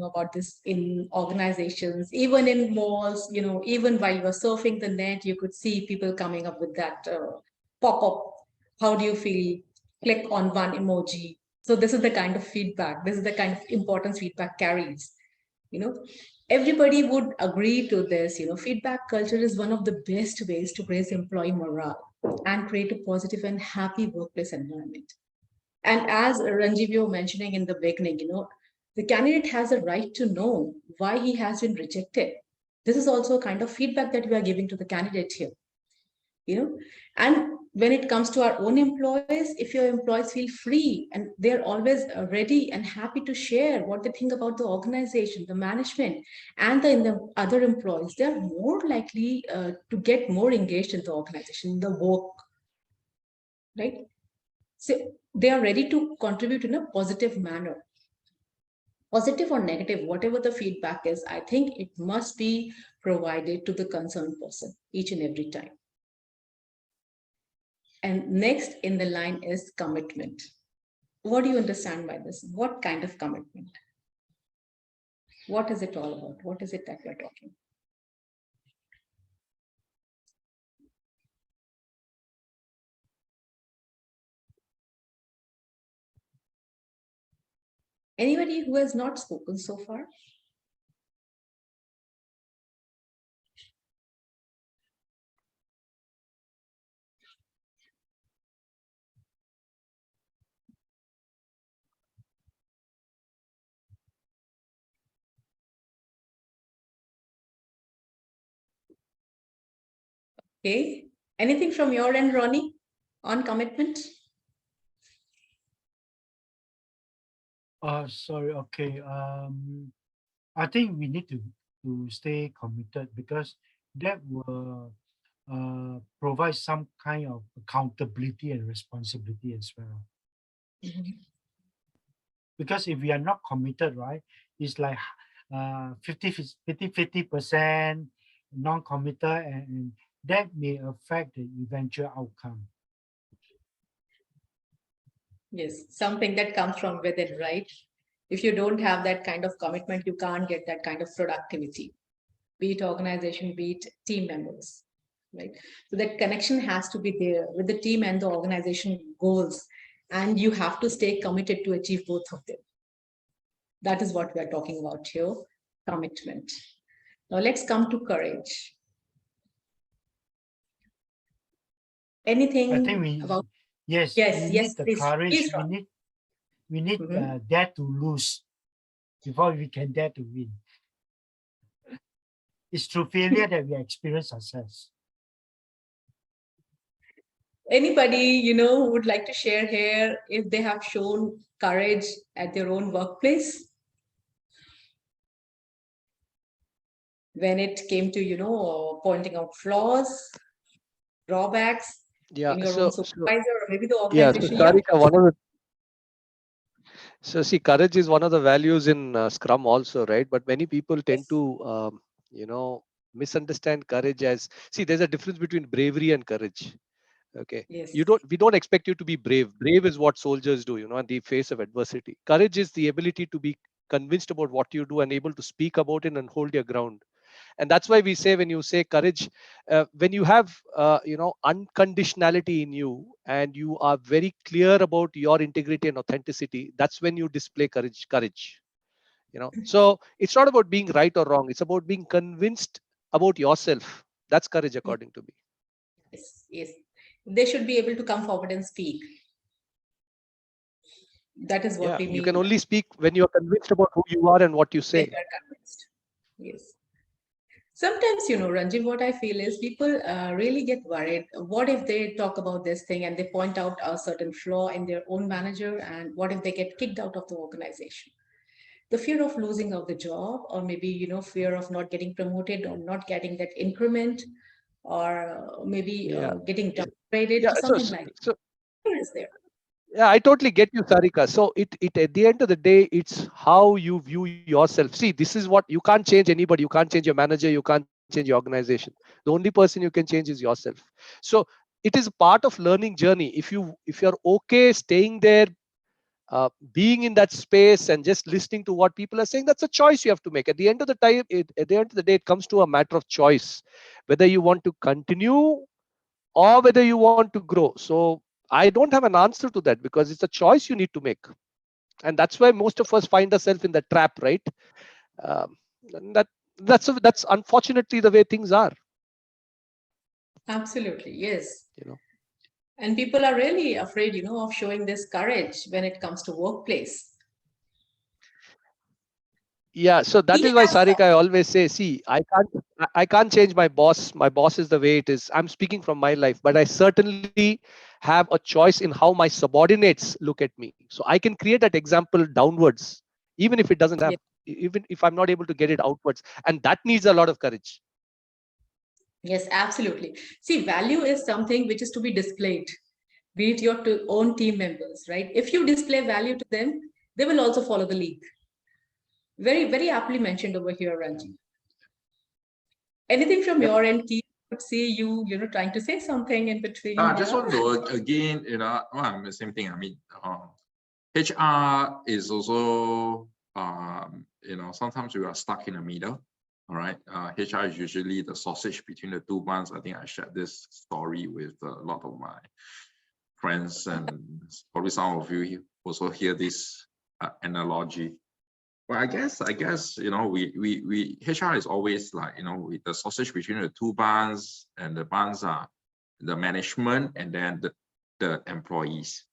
about this in organizations, even in malls, even while you're surfing the net, you could see people coming up with that pop-up. How do you feel? Click on one emoji. So this is the kind of feedback. This is the kind of importance feedback carries. Everybody would agree to this. Feedback culture is one of the best ways to raise employee morale and create a positive and happy workplace environment. And as Ranjiv, you were mentioning in the beginning, the candidate has a right to know why he has been rejected. This is also a kind of feedback that we are giving to the candidate here. And when it comes to our own employees, if your employees feel free and they're always ready and happy to share what they think about the organization, the management, and the other employees, they're more likely to get more engaged in the organization, the work, right? So they are ready to contribute in a positive manner. Positive or negative, whatever the feedback is, I think it must be provided to the concerned person each and every time. And next in the line is commitment. What do you understand by this? What kind of commitment? What is it all about? What is it that we're talking? Anybody who has not spoken so far? Okay. Anything from your end, Ronnie, on commitment? Sorry. Okay. I think we need to stay committed because that will provide some kind of accountability and responsibility as well. Mhm. Because if we are not committed, right, is like 50% non-committal, and that may affect the eventual outcome. Yes, something that comes from within, right? If you don't have that kind of commitment, you can't get that kind of productivity, be it organization, be it team members, right? So that connection has to be there with the team and the organization goals, and you have to stay committed to achieve both of them. That is what we are talking about here, commitment. Now let's come to courage. Anything I think we about? yes, Yes, we yes, need the please, courage. please, We Ron. need dare to lose before we can dare to win. It's through failure that we experience success. Anybody, who would like to share here if they have shown courage at their own workplace? When it came to, pointing out flaws, drawbacks Yeah. in your So own supervisor or maybe the yeah. So organization. Sarika, one of the see, courage is one of the values in Scrum also, right? But many people tend to, misunderstand courage as, see, there's a difference between bravery and courage. Okay. Yes. We don't expect you to be brave. Brave is what soldiers do, in the face of adversity. Courage is the ability to be convinced about what you do and able to speak about it and hold your ground. And that's why we say, when you say courage, when you have unconditionality in you and you are very clear about your integrity and authenticity, that's when you display courage. So it's not about being right or wrong, it's about being convinced about yourself. That's courage, according to me. Yes, yes. They should be able to come forward and speak. That is what Yeah, we you mean. can only speak when you are convinced about who you are and what you say. When you are convinced. Yes. Sometimes, Ranjit, what I feel is people really get worried. What if they talk about this thing and they point out a certain flaw in their own manager, and what if they get kicked out of the organization? The fear of losing of the job, or maybe, fear of not getting promoted or not getting that increment, or maybe Yeah. getting downgraded Yeah. or something like that. So Fear is there. yeah, I totally get you, Sarika. So it at the end of the day, it's how you view yourself. See, this is what, you can't change anybody. You can't change your manager. You can't change your organization. The only person you can change is yourself. So it is a part of learning journey. If you're okay staying there, being in that space and just listening to what people are saying, that's a choice you have to make. At the end of the time, at the end of the day, it comes to a matter of choice, whether you want to continue or whether you want to grow. So I don't have an answer to that, because it's a choice you need to make. And that's why most of us find ourselves in the trap, right? And that's unfortunately the way things are. Absolutely, yes. You know. And people are really afraid, of showing this courage when it comes to workplace. Yeah, so that is why, Sarika, I always say, see, I can't change my boss. My boss is the way it is. I'm speaking from my life, but I certainly have a choice in how my subordinates look at me. So I can create that example downwards, even if it doesn't have, even if I'm not able to get it outwards. And that needs a lot of courage. Yes, absolutely. See, value is something which is to be displayed, be it your own team members, right? If you display value to them, they will also follow the lead. Very, very aptly mentioned over here, Ranji. Anything from your end, Keith? Could see you, trying to say something in between. I just want to again, the same thing. I mean, HR is also, sometimes we are stuck in the middle. All right, HR is usually the sausage between the two buns. I think I shared this story with a lot of my friends, and probably some of you also hear this analogy. Well, I guess we HR is always like, with the sausage between the two buns, and the buns are the management and then the employees.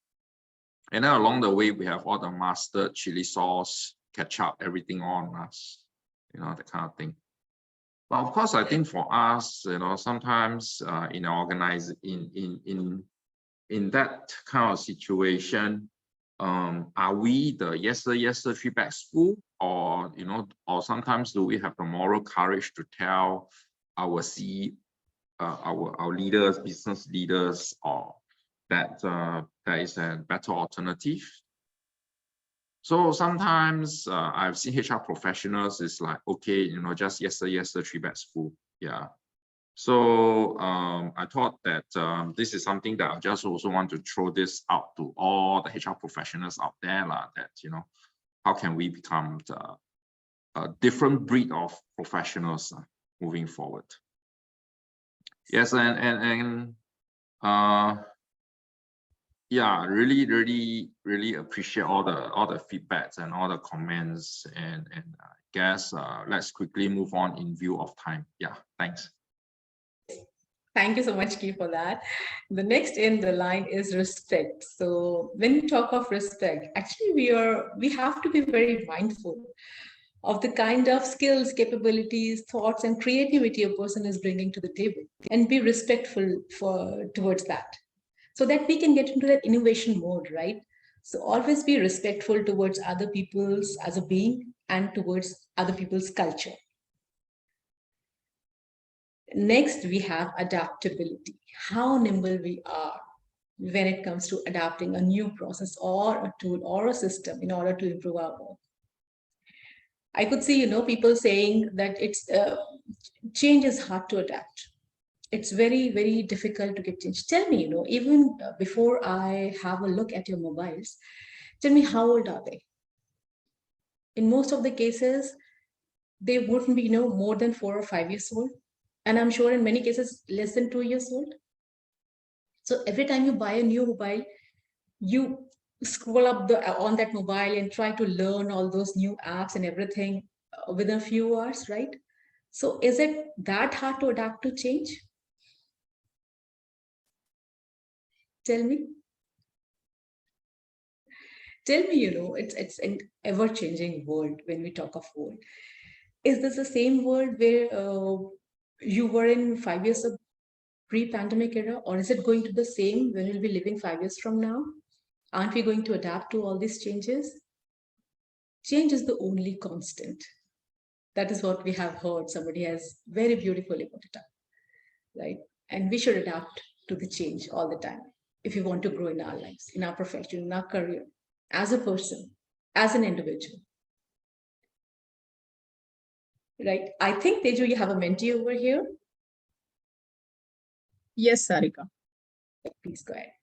And then along the way, we have all the mustard, chili sauce, ketchup, everything on us, that kind of thing. But of course, I think for us, sometimes in that kind of situation, are we the yes sir feedback school, or or sometimes do we have the moral courage to tell our our leaders, business leaders, or that there is a better alternative? So sometimes I've seen HR professionals is like, okay, just yes sir, 3 bags full. Yeah. So I thought that this is something that I just also want to throw this out to all the HR professionals out there, that, how can we become a different breed of professionals moving forward. Yes, and yeah, really appreciate all the feedbacks and all the comments, and I guess let's quickly move on in view of time. Yeah, thanks. Thank you so much, Kee, for that. The next in the line is respect. So when we talk of respect, actually we have to be very mindful of the kind of skills, capabilities, thoughts, and creativity a person is bringing to the table, and be respectful towards that, so that we can get into that innovation mode, right? So always be respectful towards other people's as a being and towards other people's culture. Next, we have adaptability, how nimble we are when it comes to adapting a new process or a tool or a system in order to improve our work. I could see, people saying that change is hard to adapt. It's very, very difficult to get change. Tell me, even before I have a look at your mobiles, tell me, how old are they? In most of the cases, they wouldn't be, more than 4 or 5 years old. And I'm sure in many cases, less than 2 years old. So every time you buy a new mobile, you scroll up on that mobile and try to learn all those new apps and everything within a few hours, right? So is it that hard to adapt to change? Tell me. Tell me, it's an ever-changing world when we talk of world. Is this the same world where you were in 5 years of pre-pandemic era, or is it going to the same when we'll be living 5 years from now? Aren't we going to adapt to all these changes? Change is the only constant. That is what we have heard. Somebody has very beautifully put it up, right? And we should adapt to the change all the time if we want to grow in our lives, in our profession, in our career, as a person, as an individual. Right? I think, Teju, you have a mentee over here. Yes, Sarika. Please go ahead.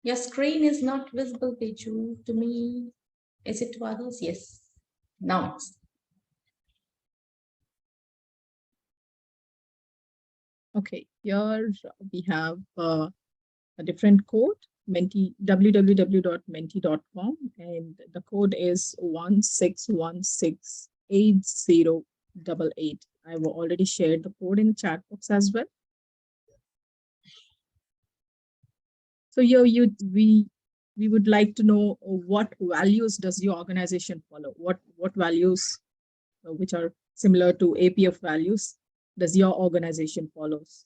Your screen is not visible, Teju, to me. Is it to others? Yes. Now it's. Okay, here we have a different code, Menti, www.menti.com, and the code is 16168088. I've already shared the code in the chat box as well. So here we would like to know what values does your organization follow? What values which are similar to APF values does your organization follows?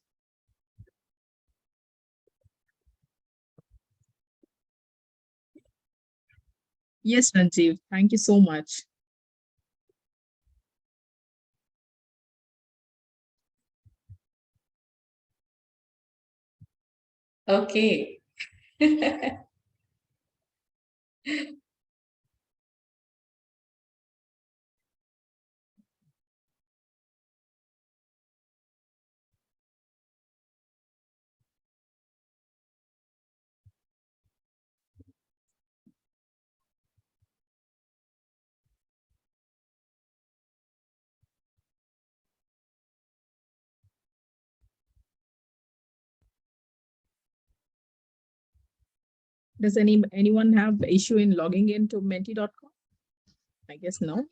Yes, Ranjiv, thank you so much. Okay. Does anyone have the issue in logging into menti.com? I guess no.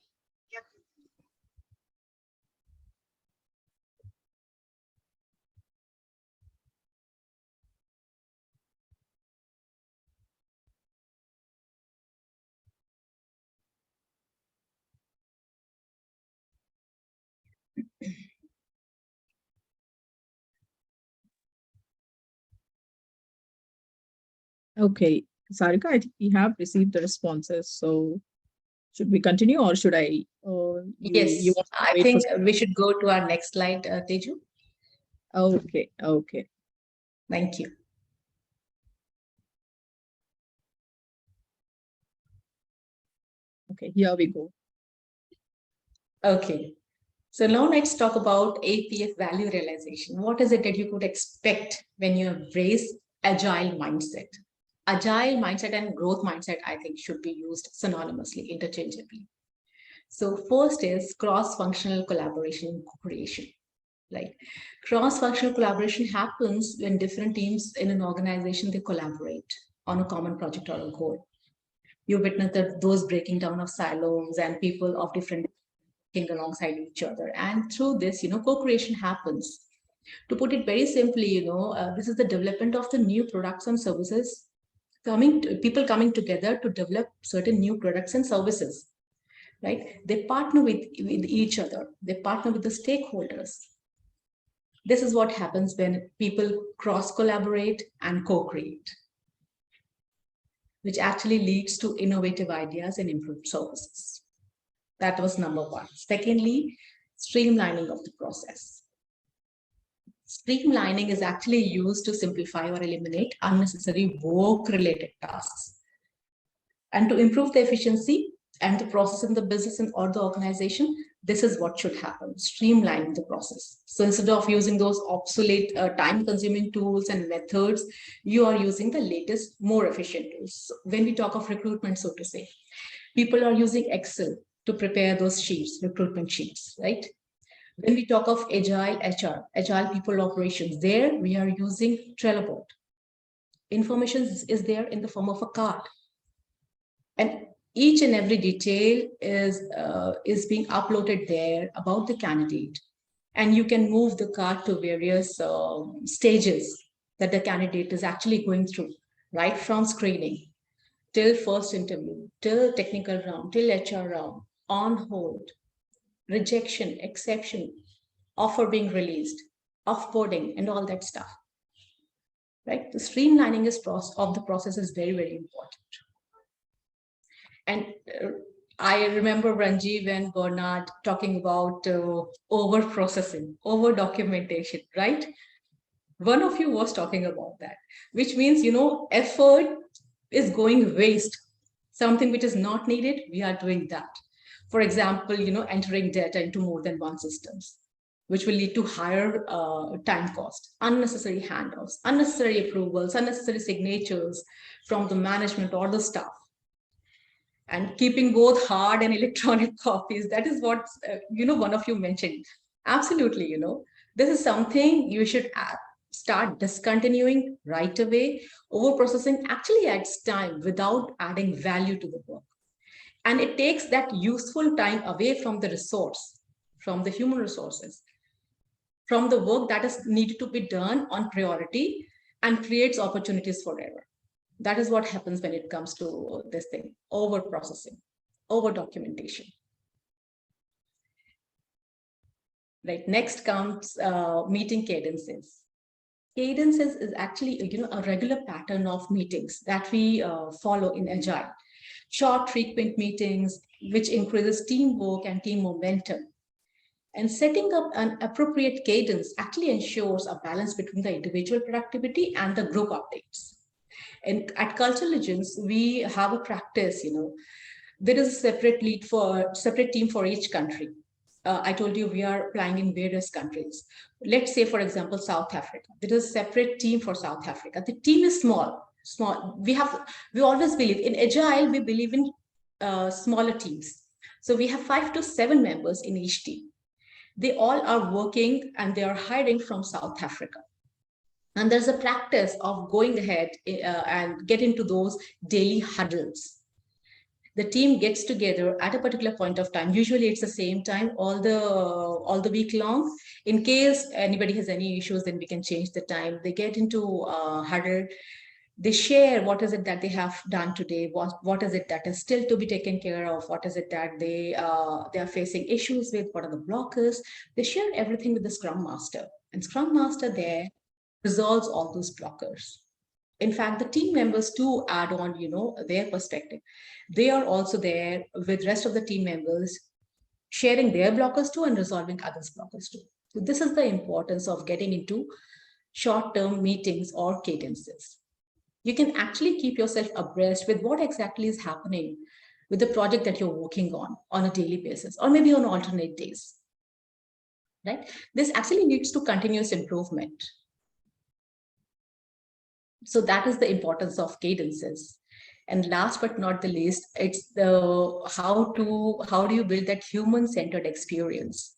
Okay, Sarika, I think we have received the responses. So should we continue or should I? You Yes, want to I wait for? think we should go to our next slide, Teju. Okay, okay. Thank you. Okay, here we go. Okay. So now let's talk about APF value realization. What is it that you could expect when you embrace agile mindset? Agile mindset and growth mindset, I think, should be used synonymously, interchangeably. So first is cross-functional collaboration and co-creation. Like cross-functional collaboration happens when different teams in an organization, they collaborate on a common project or a goal. You witness those breaking down of silos and people of different working alongside each other. And through this, co-creation happens. To put it very simply, this is the development of the new products and services people coming together to develop certain new products and services, right? They partner with each other. They partner with the stakeholders. This is what happens when people cross-collaborate and co-create, which actually leads to innovative ideas and improved services. That was number one. Secondly, streamlining of the process. Streamlining is actually used to simplify or eliminate unnecessary work-related tasks. And to improve the efficiency and the process in the business or the organization, this is what should happen, streamline the process. So instead of using those obsolete, time-consuming tools and methods, you are using the latest, more efficient tools. So when we talk of recruitment, so to say, people are using Excel to prepare those sheets, recruitment sheets, right? When we talk of Agile HR, Agile People Operations, there we are using Trello board. Information is there in the form of a card. And each and every detail is being uploaded there about the candidate. And you can move the card to various stages that the candidate is actually going through, right from screening till first interview, till technical round, till HR round, on hold, rejection, exception, offer being released, offboarding, and all that stuff. Right? The streamlining of the process is very, very important. And I remember Ranji when Barnard talking about over processing, over documentation, right? One of you was talking about that, which means, effort is going waste. Something which is not needed, we are doing that. For example, entering data into more than one systems, which will lead to higher time cost, unnecessary handoffs, unnecessary approvals, unnecessary signatures from the management or the staff. And keeping both hard and electronic copies, that is what, one of you mentioned. Absolutely, this is something you should start discontinuing right away. Overprocessing actually adds time without adding value to the work. And it takes that useful time away from the resource, from the human resources, from the work that is needed to be done on priority, and creates opportunities for error. That is what happens when it comes to this thing, over processing, over documentation. Right, next comes meeting cadences. Cadences is actually a regular pattern of meetings that we follow in Agile. Short, frequent meetings, which increases teamwork and team momentum. And setting up an appropriate cadence actually ensures a balance between the individual productivity and the group updates. And at Cultural Legends, we have a practice, there is a separate team for each country. I told you we are applying in various countries. Let's say, for example, South Africa. There is a separate team for South Africa. The team is small. We always believe in Agile, we believe in smaller teams. So we have 5 to 7 members in each team. They all are working and they are hiring from South Africa. And there's a practice of going ahead and get into those daily huddles. The team gets together at a particular point of time. Usually it's the same time all the week long. In case anybody has any issues, then we can change the time. They get into huddle. They share what is it that they have done today, what is it that is still to be taken care of, what is it that they are facing issues with, what are the blockers. They share everything with the Scrum Master, and Scrum Master there resolves all those blockers. In fact, the team members too add on, their perspective. They are also there with rest of the team members, sharing their blockers too and resolving others' blockers too. So this is the importance of getting into short-term meetings or cadences. You can actually keep yourself abreast with what exactly is happening with the project that you're working on a daily basis, or maybe on alternate days, right? This actually leads to continuous improvement. So that is the importance of cadences. And last but not the least, it's the how do you build that human-centered experience?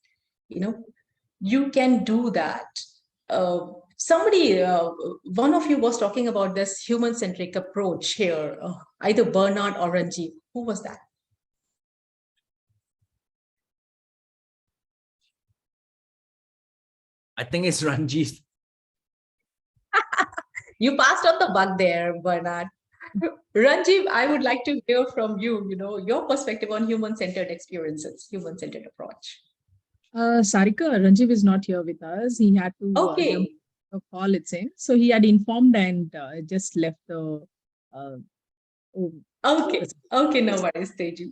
You can do that. One of you was talking about this human-centric approach here, either Barnard or Ranjiv. Who was that? I think it's Ranjit. You passed on the buck there, Barnard. Ranjiv, I would like to hear from you, your perspective on human-centered experiences, human-centered approach. Sarika, Ranjiv is not here with us. He had to jump a call, it seems. So he had informed and just left the. Okay, no worries, Teju.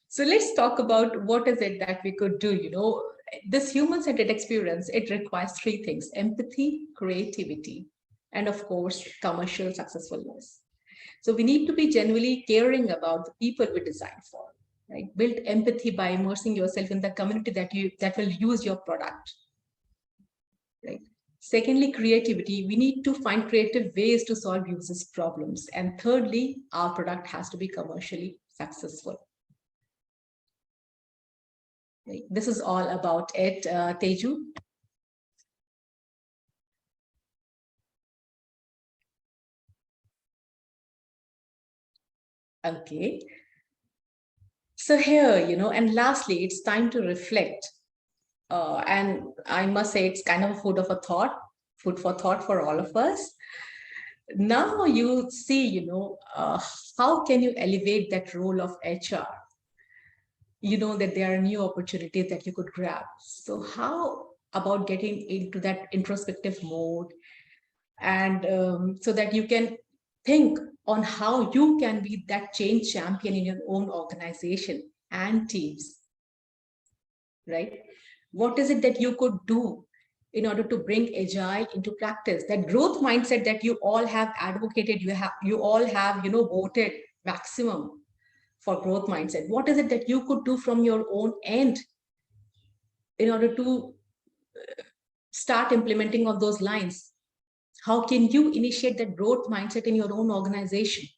So let's talk about what is it that we could do. This human-centered experience, it requires three things: empathy, creativity, and of course, commercial successfulness. So we need to be genuinely caring about the people we design for, right? Build empathy by immersing yourself in the community that will use your product, right? Secondly, creativity. We need to find creative ways to solve users' problems. And thirdly, our product has to be commercially successful. Right? This is all about it, Teju. Okay. So here, and lastly, it's time to reflect. And I must say it's kind of a food for thought for all of us. Now you see, how can you elevate that role of HR? That there are new opportunities that you could grab. So how about getting into that introspective mode, and so that you can think on how you can be that change champion in your own organization and teams, right? What is it that you could do in order to bring Agile into practice? That growth mindset that you all have advocated, you all have, voted maximum for growth mindset. What is it that you could do from your own end in order to start implementing on those lines? How can you initiate that growth mindset in your own organization?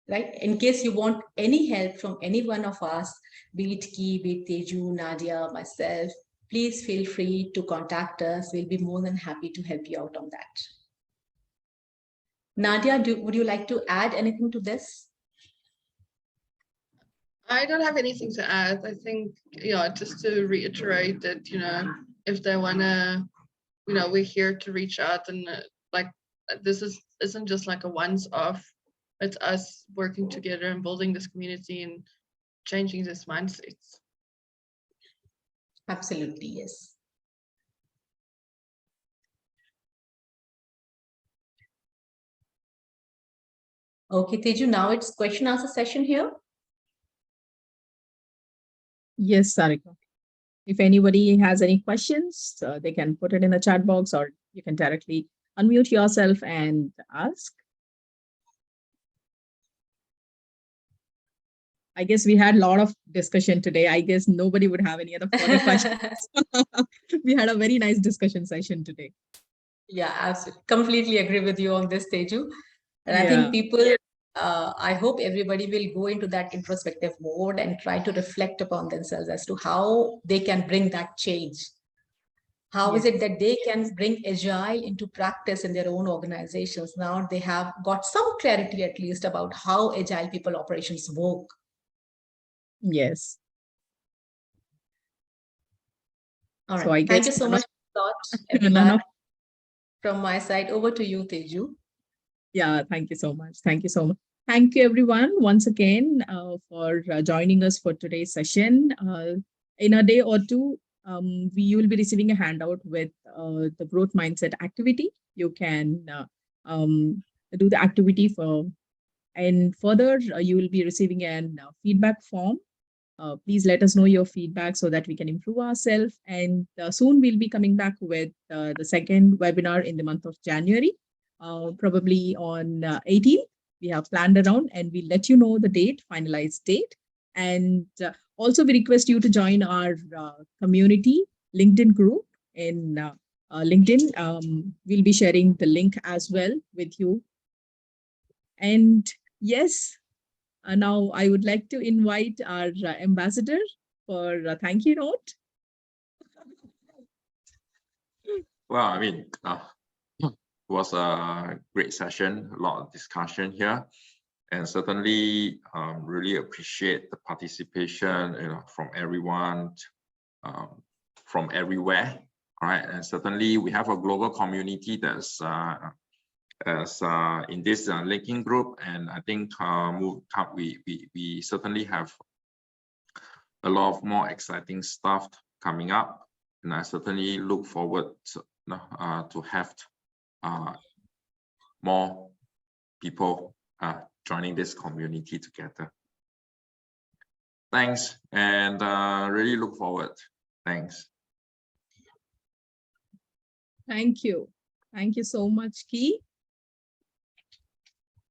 Right? In case you want any help from any one of us, be it Kee, be it Teju, Nadia, myself, please feel free to contact us. We'll be more than happy to help you out on that. Nadia, would you like to add anything to this? I don't have anything to add. I think, just to reiterate that, if they want to, we're here to reach out, and this isn't just like a once-off. It's us working together and building this community and changing this mindset. Absolutely, yes. Okay, Teju, now it's question answer session here. Yes, Sarika. If anybody has any questions, they can put it in the chat box, or you can directly unmute yourself and ask. I guess we had a lot of discussion today. I guess nobody would have any other further questions. We had a very nice discussion session today. Yeah, absolutely. Completely agree with you on this, Teju. And I think people, I hope everybody will go into that introspective mode and try to reflect upon themselves as to how they can bring that change. How is it that they can bring Agile into practice in their own organizations? Now they have got some clarity at least about how Agile people operations work. Yes. All right. So thank you so much from my side. Over to you, Teju. Yeah, thank you so much. Thank you so much. Thank you, everyone, once again for joining us for today's session. In a day or two, you will be receiving a handout with the growth mindset activity. You can do the activity and further you will be receiving an feedback form. Please let us know your feedback so that we can improve ourselves. And soon we'll be coming back with the second webinar in the month of January, probably on 18th. We have planned around and we'll let you know the date, finalized date. And also we request you to join our community LinkedIn group in LinkedIn. We'll be sharing the link as well with you. And yes, now I would like to invite our ambassador for a thank you note. Well, I mean, it was a great session, a lot of discussion here, and certainly really appreciate the participation, from everyone, from everywhere. All right, and certainly we have a global community that's in this linking group, and I think we certainly have a lot of more exciting stuff coming up, and I certainly look forward to have more people joining this community together. Thanks, and really look forward. Thanks. Thank you so much, Kee.